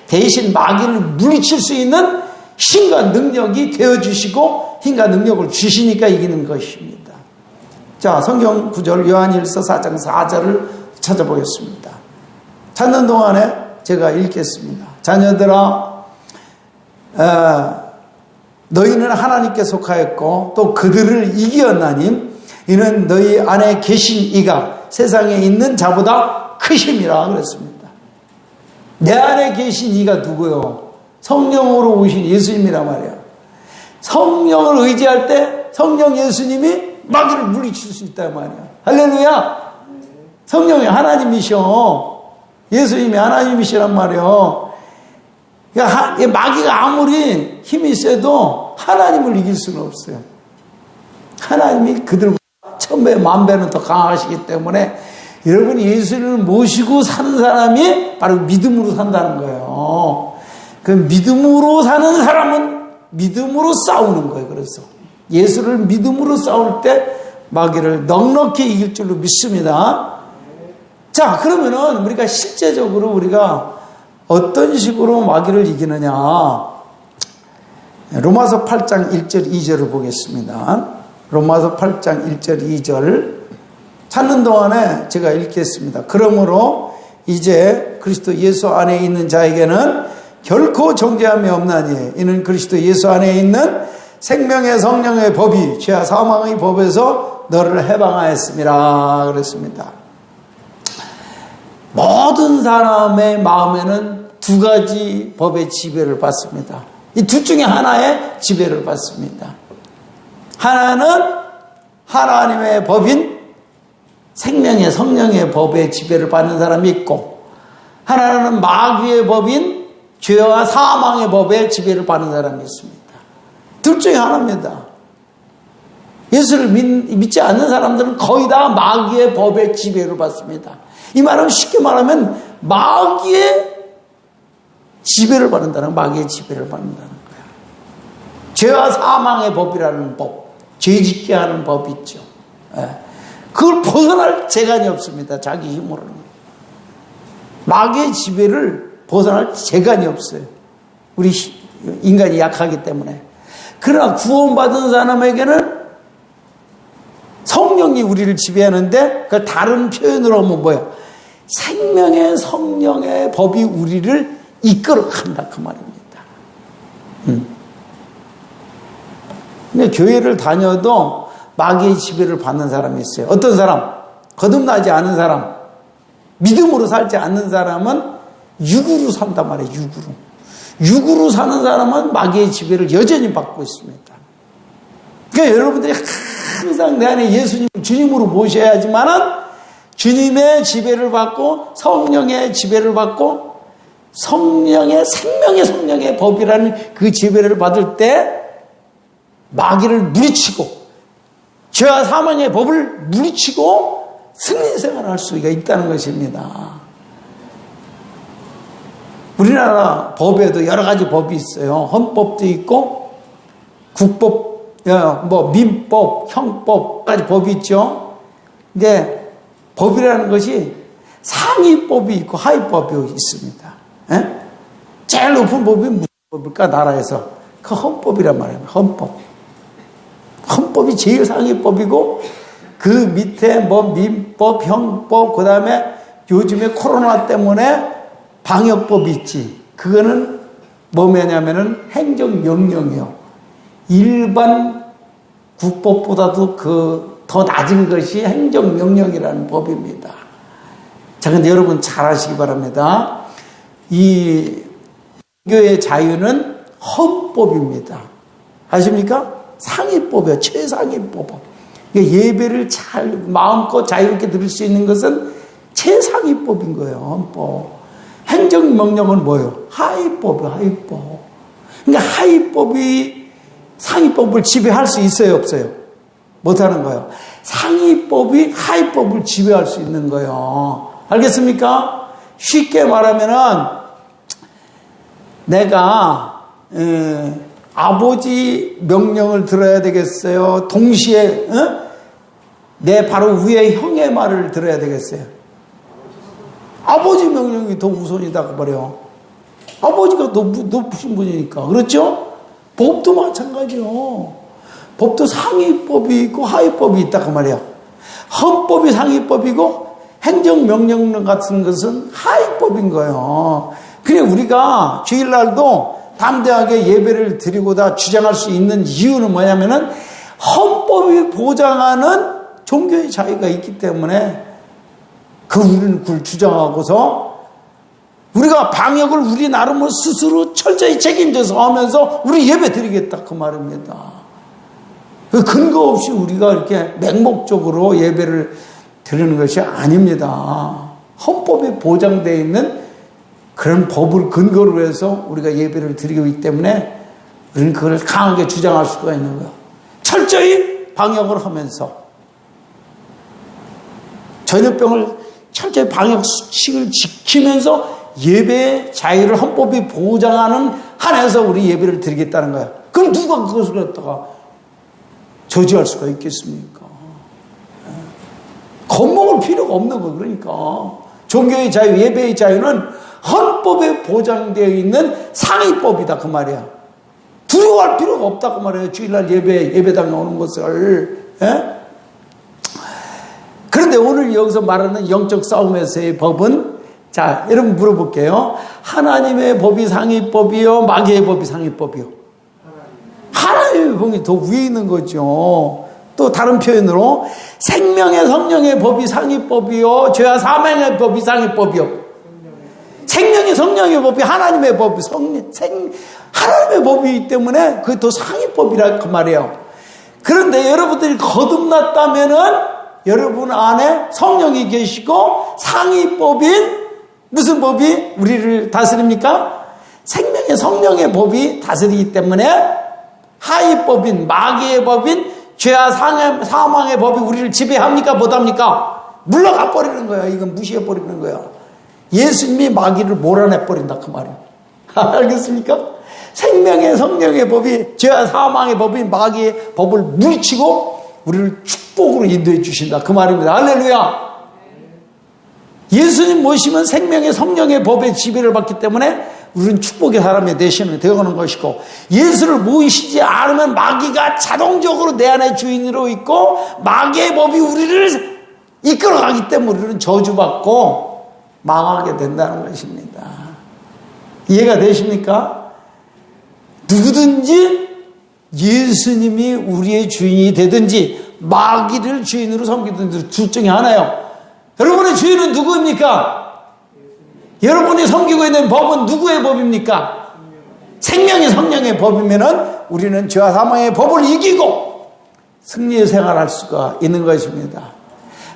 Speaker 1: 대신 마귀를 물리칠 수 있는 힘과 능력이 되어주시고 힘과 능력을 주시니까 이기는 것입니다. 자, 성경 구절 요한일서 4장 4절을 찾아보겠습니다. 찾는 동안에 제가 읽겠습니다. 자녀들아, 너희는 하나님께 속하였고 또 그들을 이기었나니 이는 너희 안에 계신 이가 세상에 있는 자보다 크심이라 그랬습니다. 내 안에 계신 이가 누구요? 성령으로 오신 예수님이란 말이에요. 성령을 의지할 때 성령 예수님이 마귀를 물리칠 수 있단 말이에요. 할렐루야. 성령이 하나님이셔. 예수님이 하나님이시란 말이에요. 그러니까 마귀가 아무리 힘이 세도 하나님을 이길 수는 없어요. 하나님이 그들보다 천배 만배는 더 강하시기 때문에 여러분이 예수를 모시고 사는 사람이 바로 믿음으로 산다는 거예요. 그 믿음으로 사는 사람은 믿음으로 싸우는 거예요. 그래서 예수를 믿음으로 싸울 때 마귀를 넉넉히 이길 줄로 믿습니다. 자, 그러면은 우리가 실제적으로 우리가 어떤 식으로 마귀를 이기느냐? 로마서 8장 1절 2절을 보겠습니다. 로마서 8장 1절 2절 찾는 동안에 제가 읽겠습니다. 그러므로 이제 그리스도 예수 안에 있는 자에게는 결코 정죄함이 없나니 이는 그리스도 예수 안에 있는 생명의 성령의 법이 죄와 사망의 법에서 너를 해방하였습니다. 그랬습니다. 모든 사람의 마음에는 두 가지 법의 지배를 받습니다. 이 둘 중에 하나의 지배를 받습니다. 하나는 하나님의 법인 생명의 성령의 법의 지배를 받는 사람이 있고, 하나는 마귀의 법인 죄와 사망의 법의 지배를 받는 사람이 있습니다. 둘 중에 하나입니다. 예수를 믿지 않는 사람들은 거의 다 마귀의 법의 지배를 받습니다. 이 말은 쉽게 말하면 마귀의 지배를 받는다는, 마귀의 지배를 받는다는 거예요. 죄와 사망의 법이라는 법, 죄짓게 하는 법 있죠. 그걸 벗어날 재간이 없습니다. 자기 힘으로는. 마귀의 지배를 벗어날 재간이 없어요. 우리 인간이 약하기 때문에. 그러나 구원받은 사람에게는 성령이 우리를 지배하는데, 그 다른 표현으로 하면 뭐예요? 생명의 성령의 법이 우리를 이끌어간다, 그 말입니다. 근데 교회를 다녀도 마귀의 지배를 받는 사람이 있어요. 어떤 사람? 거듭나지 않은 사람, 믿음으로 살지 않는 사람은 육으로 산단 말이에요. 육으로. 육으로 사는 사람은 마귀의 지배를 여전히 받고 있습니다. 그러니까 여러분들이 항상 내 안에 예수님, 주님으로 모셔야지만은 주님의 지배를 받고 성령의 지배를 받고 성령의 생명의 성령의 법이라는 그 지배를 받을 때 마귀를 물리치고 죄와 사망의 법을 물리치고 승리 생활을 할 수가 있다는 것입니다. 우리나라 법에도 여러 가지 법이 있어요. 헌법도 있고 국법, 민법, 형법까지 법이 있죠. 근데 법이라는 것이 상위법이 있고 하위법이 있습니다. 에? 제일 높은 법이 무슨 법일까? 나라에서 그 헌법이란 말이에요. 헌법이 제일 상위법이고 그 밑에 민법, 형법, 그 다음에 요즘에 코로나 때문에 방역법이 있지. 그거는 뭐냐면은 행정명령이요. 일반 국법보다도 더 낮은 것이 행정명령이라는 법입니다. 자, 근데 여러분 잘 아시기 바랍니다. 이 종교의 자유는 헌법입니다. 아십니까? 상위법이에요. 최상위법. 그러니까 예배를 잘 마음껏 자유롭게 드릴 수 있는 것은 최상위법인 거예요. 헌법. 행정명령은 뭐예요? 하위법이에요. 하위법. 그러니까 하위법이 상위법을 지배할 수 있어요? 없어요? 못하는 거예요. 상위법이 하위법을 지배할 수 있는 거예요. 알겠습니까? 쉽게 말하면은 내가 아버지 명령을 들어야 되겠어요? 동시에 내 바로 위에 형의 말을 들어야 되겠어요? 아버지 명령이 더 우선이다 그 말이에요. 아버지가 높으신 분이니까. 그렇죠? 법도 마찬가지요. 법도 상위법이 있고 하위법이 있다 그 말이에요. 헌법이 상위법이고 행정명령 같은 것은 하위법인 거예요. 그래 우리가 주일날도 담대하게 예배를 드리고다 주장할 수 있는 이유는 뭐냐면은 헌법이 보장하는 종교의 자유가 있기 때문에 우리는 그걸 주장하고서 우리가 방역을 우리 나름으로 스스로 철저히 책임져서 하면서 우리 예배 드리겠다 그 말입니다. 근거 없이 우리가 이렇게 맹목적으로 예배를 드리는 것이 아닙니다. 헌법에 보장되어 있는 그런 법을 근거로 해서 우리가 예배를 드리기 때문에 우리는 그걸 강하게 주장할 수가 있는 거예요. 철저히 방역을 하면서 전염병을 철저히 방역 수칙을 지키면서 예배의 자유를 헌법이 보장하는 한에서 우리 예배를 드리겠다는 거예요. 그럼 누가 그것을 갖다가 저지할 수가 있겠습니까? 겁먹을 필요가 없는 거예요. 그러니까 종교의 자유, 예배의 자유는 헌법에 보장되어 있는 상위법이다 그 말이야. 두려워할 필요가 없다 그 말이에요. 주일날 예배당에 오는 것을. 예? 그런데 오늘 여기서 말하는 영적 싸움에서의 법은 자 여러분 물어볼게요. 하나님의 법이 상위법이요? 마귀의 법이 상위법이요? 하나님의 법이 더 위에 있는 거죠. 또 다른 표현으로 생명의 성령의 법이 상위법이요? 죄와 사망의 법이 상위법이요? 생명의 성령의 법이 하나님의 법이 하나님의 법이기 때문에 그게 더 상위법이라 그 말이에요. 그런데 여러분들이 거듭났다면은 여러분 안에 성령이 계시고 상위법인 무슨 법이 우리를 다스립니까? 생명의 성령의 법이 다스리기 때문에 하위법인 마귀의 법인 죄와 사망의 법이 우리를 지배합니까? 못합니까? 물러가 버리는 거예요. 이건 무시해 버리는 거예요. 예수님이 마귀를 몰아내 버린다 그 말이에요. 알겠습니까? 생명의 성령의 법이 죄와 사망의 법인 마귀의 법을 물리치고 우리를 축복으로 인도해 주신다 그 말입니다. 할렐루야. 예수님 모시면 생명의 성령의 법의 지배를 받기 때문에 우리는 축복의 사람이 되어가는 것이고 예수를 모시지 않으면 마귀가 자동적으로 내 안에 주인으로 있고 마귀의 법이 우리를 이끌어가기 때문에 우리는 저주받고 망하게 된다는 것입니다. 이해가 되십니까? 누구든지 예수님이 우리의 주인이 되든지 마귀를 주인으로 섬기든지 둘 중에 하나요. 여러분의 주인은 누구입니까? 여러분이 섬기고 있는 법은 누구의 법입니까? 생명의 성령의 법이면은 우리는 죄와 사망의 법을 이기고 승리의 생활할 수가 있는 것입니다.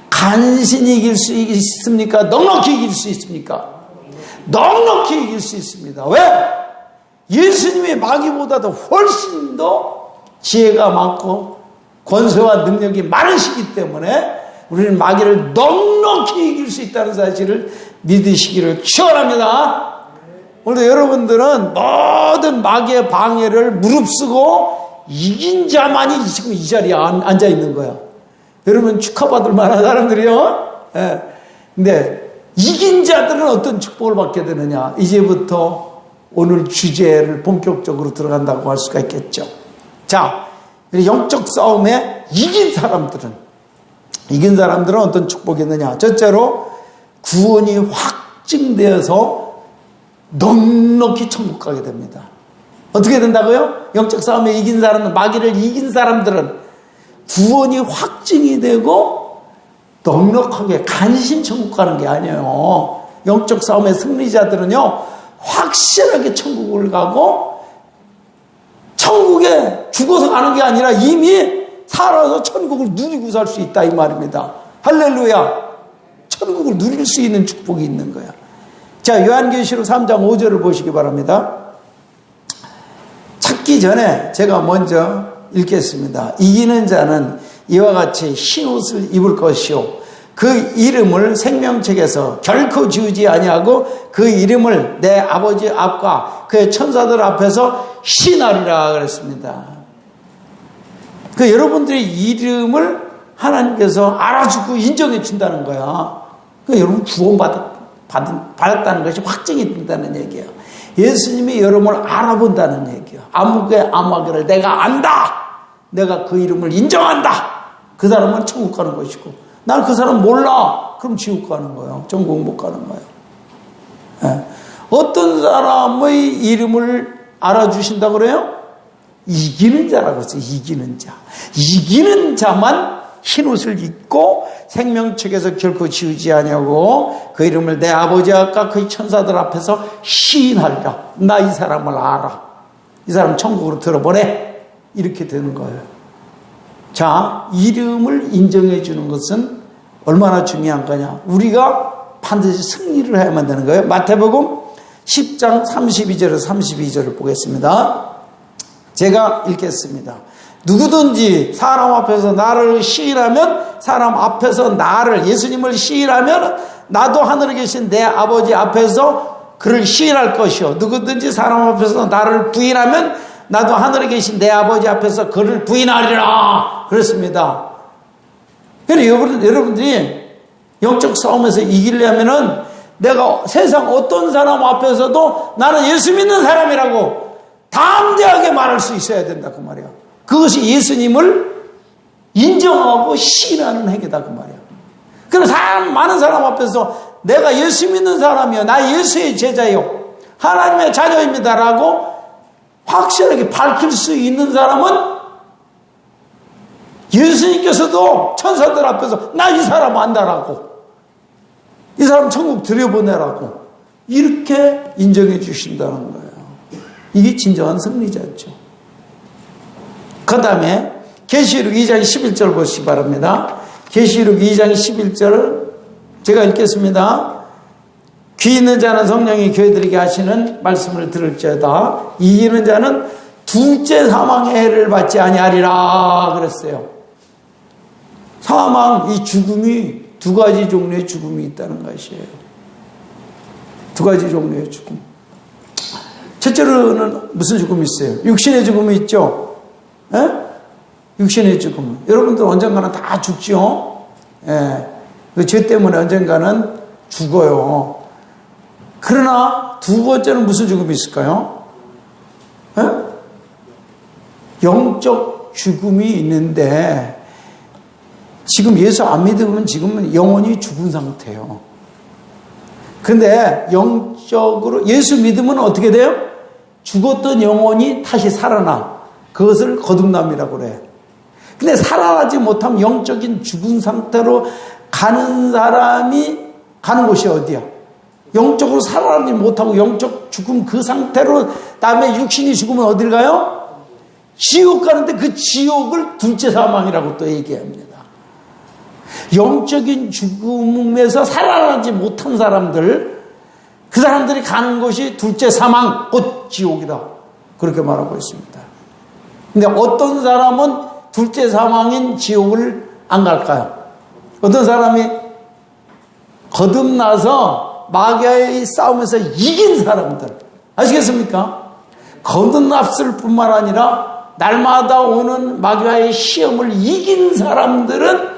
Speaker 1: 간신히 이길 수 있습니까? 넉넉히 이길 수 있습니까? 넉넉히 이길 수 있습니다. 왜? 예수님의 마귀보다도 훨씬 더 지혜가 많고 권세와 능력이 많으시기 때문에 우리는 마귀를 넉넉히 이길 수 있다는 사실을 믿으시기를 축원합니다. 오늘도 여러분들은 모든 마귀의 방해를 무릅쓰고 이긴 자만이 지금 이 자리에 앉아 있는 거야. 여러분 축하받을 만한 사람들이요. 예. 근데 이긴 자들은 어떤 축복을 받게 되느냐? 이제부터 오늘 주제를 본격적으로 들어간다고 할 수가 있겠죠. 자, 영적 싸움에 이긴 사람들은 어떤 축복이 있느냐? 첫째로 구원이 확증되어서 넉넉히 천국 가게 됩니다. 어떻게 된다고요? 영적 싸움에 이긴 사람은, 마귀를 이긴 사람들은 구원이 확증이 되고 넉넉하게 간신 천국 가는 게 아니에요. 영적 싸움의 승리자들은요, 확실하게 천국을 가고 천국에 죽어서 가는 게 아니라 이미 살아서 천국을 누리고 살 수 있다 이 말입니다. 할렐루야. 천국을 누릴 수 있는 축복이 있는 거야. 자, 요한계시록 3장 5절을 보시기 바랍니다. 찾기 전에 제가 먼저 읽겠습니다. 이기는 자는 이와 같이 흰 옷을 입을 것이요 그 이름을 생명책에서 결코 지우지 아니하고 그 이름을 내 아버지 앞과 그의 천사들 앞에서 시인하리라 그랬습니다. 그 여러분들의 이름을 하나님께서 알아주고 인정해 준다는 거야. 그 여러분 구원받았다는 것이 확정이 된다는 얘기예요. 예수님이 여러분을 알아본다는 얘기예요. 아무개 아무개를 내가 안다. 내가 그 이름을 인정한다. 그 사람은 천국 가는 것이고 난 그 사람 몰라. 그럼 지옥 가는 거예요. 천국 못 가는 거예요. 네. 어떤 사람의 이름을 알아주신다 그래요? 이기는 자라고 했어요. 이기는 자. 이기는 자만 흰옷을 입고 생명책에서 결코 지우지 아니하고 그 이름을 내 아버지 앞과 그 천사들 앞에서 시인하리라. 나 이 사람을 알아. 이 사람 천국으로 들어보내. 이렇게 되는 거예요. 자, 이름을 인정해 주는 것은 얼마나 중요한 거냐. 우리가 반드시 승리를 해야만 되는 거예요. 마태복음 10장 32절에서 32절을 보겠습니다. 제가 읽겠습니다. 누구든지 사람 앞에서 나를 시인하면, 사람 앞에서 나를, 예수님을 시인하면 나도 하늘에 계신 내 아버지 앞에서 그를 시인할 것이요 누구든지 사람 앞에서 나를 부인하면 나도 하늘에 계신 내 아버지 앞에서 그를 부인하리라 그랬습니다. 그래서 여러분들이 영적 싸움에서 이기려면은 내가 세상 어떤 사람 앞에서도 나는 예수 믿는 사람이라고 담대하게 말할 수 있어야 된다 그 말이야. 그것이 예수님을 인정하고 시인하는 행위다 그 말이야. 그럼 많은 사람 앞에서 내가 예수 믿는 사람이요, 나 예수의 제자요, 하나님의 자녀입니다라고 확실하게 밝힐 수 있는 사람은 예수님께서도 천사들 앞에서 나 이 사람 안다라고, 이 사람 천국 들여보내라고 이렇게 인정해 주신다는 거예요. 이게 진정한 승리자죠. 그 다음에 계시록 2장 11절 보시기 바랍니다. 계시록 2장 11절 제가 읽겠습니다. 귀 있는 자는 성령이 교회들에게 하시는 말씀을 들을지어다. 이기는 자는 둘째 사망의 해를 받지 아니하리라 그랬어요. 사망, 이 죽음이 두 가지 종류의 죽음이 있다는 것이에요. 두 가지 종류의 죽음. 첫째로는 무슨 죽음이 있어요? 육신의 죽음이 있죠. 에? 육신의 죽음. 여러분들 언젠가는 다 죽죠. 예. 그 죄 때문에 언젠가는 죽어요. 그러나 두 번째는 무슨 죽음이 있을까요? 에? 영적 죽음이 있는데 지금 예수 안 믿으면 지금은 영원히 죽은 상태예요. 그런데 영적으로 예수 믿으면 어떻게 돼요? 죽었던 영혼이 다시 살아나. 그것을 거듭남이라고 그래. 근데 살아나지 못하면 영적인 죽은 상태로 가는 사람이 가는 곳이 어디야? 영적으로 살아나지 못하고 영적 죽음 그 상태로 다음에 육신이 죽으면 어딜 가요? 지옥 가는데 그 지옥을 둘째 사망이라고 또 얘기합니다. 영적인 죽음에서 살아나지 못한 사람들, 그 사람들이 가는 곳이 둘째 사망, 곧 지옥이다. 그렇게 말하고 있습니다. 근데 어떤 사람은 둘째 사망인 지옥을 안 갈까요? 어떤 사람이 거듭나서 마귀의 싸움에서 이긴 사람들, 아시겠습니까? 거듭났을 뿐만 아니라 날마다 오는 마귀와의 시험을 이긴 사람들은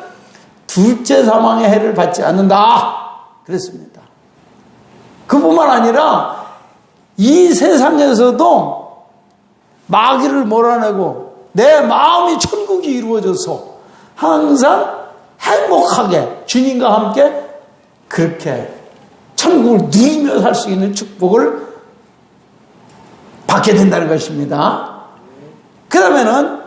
Speaker 1: 둘째 사망의 해를 받지 않는다. 그랬습니다. 그뿐만 아니라 이 세상에서도 마귀를 몰아내고 내 마음이 천국이 이루어져서 항상 행복하게 주님과 함께 그렇게 천국을 누리며 살 수 있는 축복을 받게 된다는 것입니다. 그 다음에는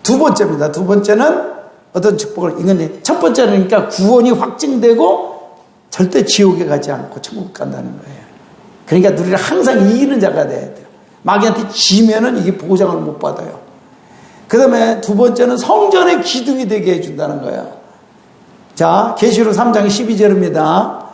Speaker 1: 두 번째입니다. 두 번째는 어떤 축복을, 이건 첫 번째는 그러니까 구원이 확증되고 절대 지옥에 가지 않고 천국 간다는 거예요. 그러니까 우리는 항상 이기는 자가 돼야 돼요. 마귀한테 지면은 이게 보장을 못 받아요. 그 다음에 두 번째는 성전의 기둥이 되게 해준다는 거예요. 자, 계시록 3장 12절입니다.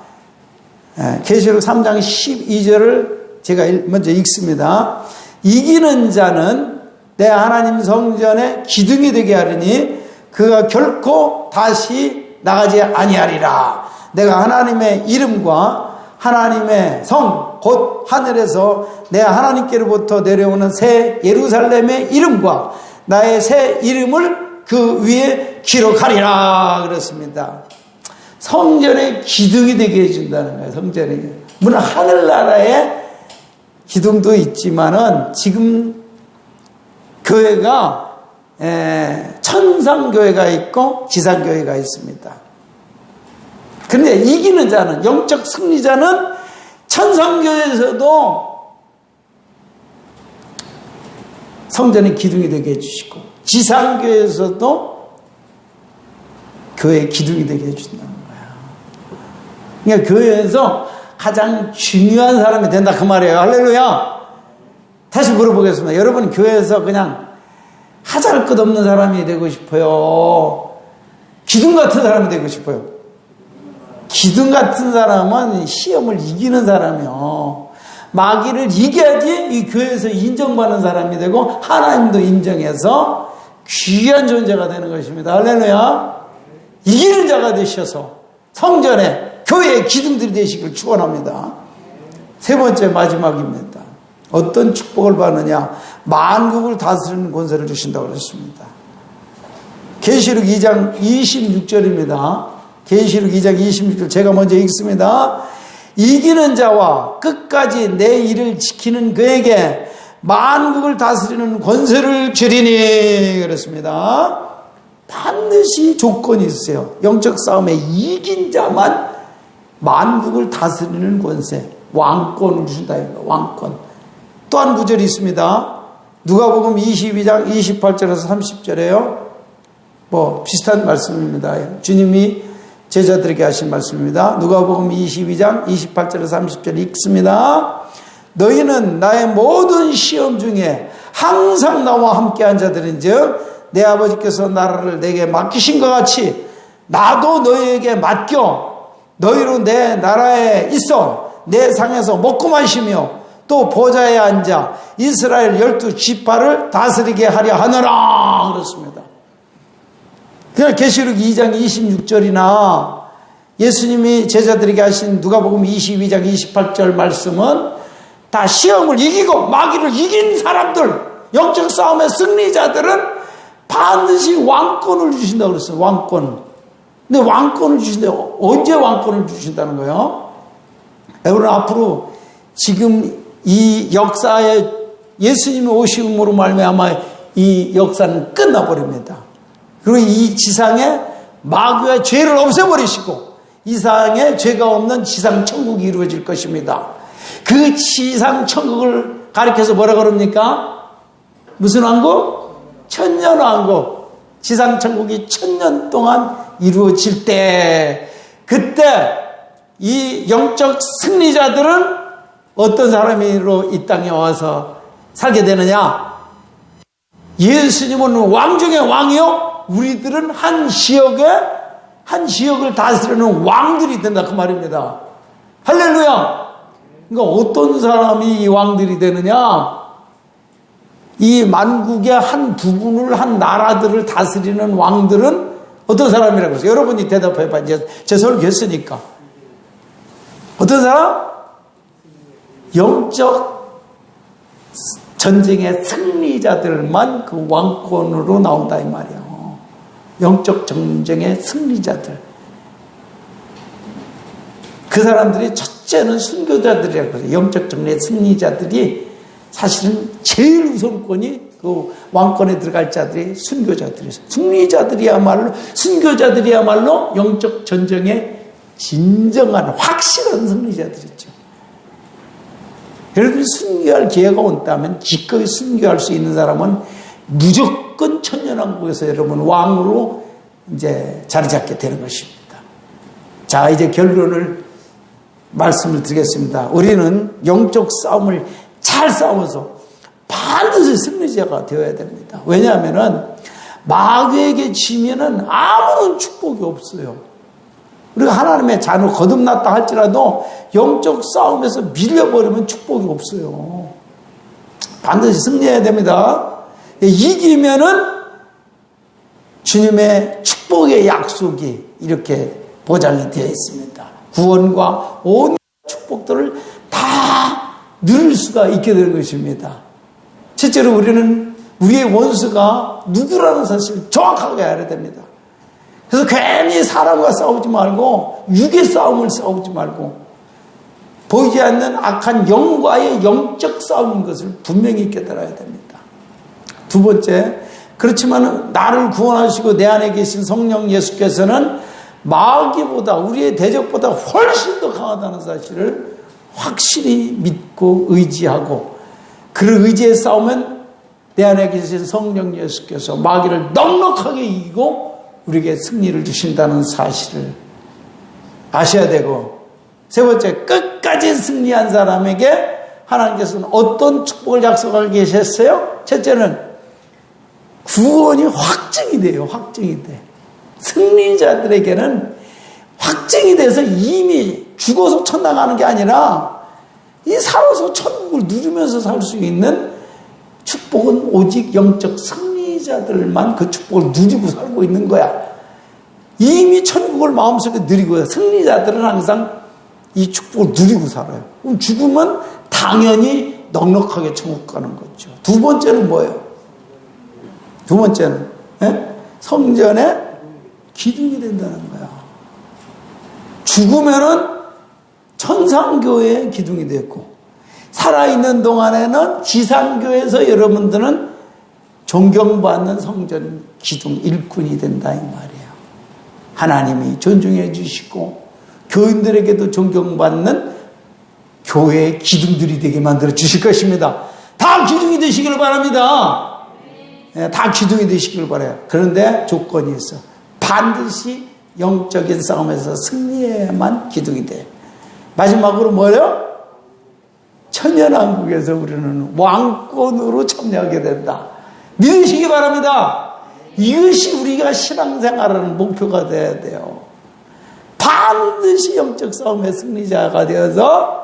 Speaker 1: 계시록 3장 12절을 제가 먼저 읽습니다. 이기는 자는 내 하나님 성전의 기둥이 되게 하리니 그가 결코 다시 나가지 아니하리라. 내가 하나님의 이름과 하나님의 성, 곧 하늘에서 내 하나님께로부터 내려오는 새 예루살렘의 이름과 나의 새 이름을 그 위에 기록하리라 그랬습니다. 성전의 기둥이 되게 해준다는 거예요. 성전의, 물론 하늘나라의 기둥도 있지만은 지금 교회가 천상교회가 있고 지상교회가 있습니다. 그런데 이기는 자는, 영적 승리자는 천상교회에서도 성전의 기둥이 되게 해주시고 지상교회에서도 교회의 기둥이 되게 해준다는 거예요. 그러니까 교회에서 가장 중요한 사람이 된다 그 말이에요. 할렐루야. 다시 물어보겠습니다. 여러분 교회에서 그냥 하잘 것 없는 사람이 되고 싶어요? 기둥 같은 사람이 되고 싶어요? 기둥 같은 사람은 시험을 이기는 사람이요. 마귀를 이겨야지 이 교회에서 인정받는 사람이 되고 하나님도 인정해서 귀한 존재가 되는 것입니다. 할렐루야. 이기는 자가 되셔서 성전에 교회의 기둥들이 되시길 축원합니다. 세 번째 마지막입니다. 어떤 축복을 받느냐? 만국을 다스리는 권세를 주신다고 그랬습니다. 계시록 2장 26절입니다. 계시록 2장 26절 제가 먼저 읽습니다. 이기는 자와 끝까지 내 일을 지키는 그에게 만국을 다스리는 권세를 주리니 그랬습니다. 반드시 조건이 있어요. 영적 싸움에 이긴 자만 만국을 다스리는 권세, 왕권을 주신다. 왕권. 또 한 구절이 있습니다. 누가복음 22장 28절에서 30절에요. 뭐 비슷한 말씀입니다. 주님이 제자들에게 하신 말씀입니다. 누가복음 22장 28절에서 30절 읽습니다. 너희는 나의 모든 시험 중에 항상 나와 함께한 자들인즉 내 아버지께서 나라를 내게 맡기신 것 같이 나도 너희에게 맡겨 너희로 내 나라에 있어 내 상에서 먹고 마시며 또 보좌에 앉아 이스라엘 12지파를 다스리게 하려 하느라 그렇습니다. 그냥 계시록 2장 26절이나 예수님이 제자들에게 하신 누가복음 22장 28절 말씀은 다 시험을 이기고 마귀를 이긴 사람들, 영적 싸움의 승리자들은 반드시 왕권을 주신다고 그랬어요. 왕권. 근데 왕권을 주신대요. 언제 왕권을 주신다는 거예요? 여러분 앞으로 지금 이 역사에 예수님이 오심으로 말미암아 이 역사는 끝나버립니다. 그리고 이 지상에 마귀와 죄를 없애버리시고 이 세상에 죄가 없는 지상 천국이 이루어질 것입니다. 그 지상 천국을 가리켜서 뭐라 그럽니까? 무슨 왕국? 천년 왕국. 지상 천국이 1000년 동안 이루어질 때 그때 이 영적 승리자들은 어떤 사람으로 이 땅에 와서 살게 되느냐? 예수님은 왕 중에 왕이요, 우리들은 한 지역을 다스리는 왕들이 된다 그 말입니다. 할렐루야. 그러니까 어떤 사람이 이 왕들이 되느냐? 이 만국의 한 부분을, 한 나라들을 다스리는 왕들은 어떤 사람이라고 했어요? 여러분이 대답해봐. 이제 제 설교했으니까. 어떤 사람? 영적 전쟁의 승리자들만 그 왕권으로 나온다 이 말이에요. 영적 전쟁의 승리자들. 그 사람들이 첫째는 순교자들이라고 해요. 영적 전쟁의 승리자들이 사실은 제일 우선권이 그 왕권에 들어갈 자들이 순교자들이에요. 순교자들이야말로 영적 전쟁의 진정한 확실한 승리자들이죠. 여러분이 순교할 기회가 온다면 기꺼이 순교할 수 있는 사람은 무조건 천년왕국에서 여러분 왕으로 이제 자리 잡게 되는 것입니다. 자, 이제 결론을 말씀을 드리겠습니다. 우리는 영적 싸움을 잘 싸워서 반드시 승리자가 되어야 됩니다. 왜냐하면은 마귀에게 지면은 아무런 축복이 없어요. 우리가 하나님의 자녀 거듭났다 할지라도 영적 싸움에서 밀려버리면 축복이 없어요. 반드시 승리해야 됩니다. 이기면은 주님의 축복의 약속이 이렇게 보장이 되어 있습니다. 구원과 온 축복들을 다 누릴 수가 있게 되는 것입니다. 실제로 우리는 우리의 원수가 누구라는 사실을 정확하게 알아야 됩니다. 그래서 괜히 사람과 싸우지 말고 육의 싸움을 싸우지 말고 보이지 않는 악한 영과의 영적 싸움인 것을 분명히 깨달아야 됩니다. 두 번째, 그렇지만 나를 구원하시고 내 안에 계신 성령 예수께서는 마귀보다 우리의 대적보다 훨씬 더 강하다는 사실을 확실히 믿고 의지하고 그 의지에 싸우면 내 안에 계신 성령 예수께서 마귀를 넉넉하게 이기고 우리에게 승리를 주신다는 사실을 아셔야 되고, 세 번째, 끝까지 승리한 사람에게 하나님께서는 어떤 축복을 약속하고 계셨어요? 첫째는 구원이 확증이 돼요. 확증이 돼. 승리자들에게는 확증이 돼서 이미 죽어서 천당 가는 게 아니라 이 살아서 천국을 누리면서 살 수 있는 축복은 오직 영적 승리자들만 그 축복을 누리고 살고 있는 거야. 이미 천국을 마음속에 누리고요. 승리자들은 항상 이 축복을 누리고 살아요. 그럼 죽으면 당연히 넉넉하게 천국 가는 거죠. 두 번째는 뭐예요? 두 번째는 성전의 기둥이 된다는 거야. 죽으면은 천상교회의 기둥이 됐고, 살아있는 동안에는 지상교회에서 여러분들은 존경받는 성전 기둥 일꾼이 된다 이 말이에요. 하나님이 존중해 주시고 교인들에게도 존경받는 교회의 기둥들이 되게 만들어 주실 것입니다. 다 기둥이 되시길 바랍니다. 다 기둥이 되시길 바라요. 그런데 조건이 있어. 반드시 영적인 싸움에서 승리해야만 기둥이 돼요. 마지막으로 뭐예요? 천년왕국에서 우리는 왕권으로 참여하게 된다. 믿으시기 바랍니다. 이것이 우리가 신앙생활하는 목표가 되어야 돼요. 반드시 영적 싸움의 승리자가 되어서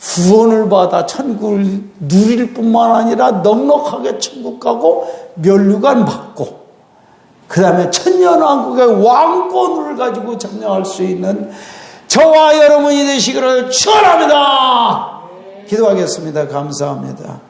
Speaker 1: 구원을 받아 천국을 누릴 뿐만 아니라 넉넉하게 천국 가고 면류관 받고 그 다음에 천년왕국의 왕권을 가지고 점령할 수 있는 저와 여러분이 되시기를 축원합니다. 기도하겠습니다. 감사합니다.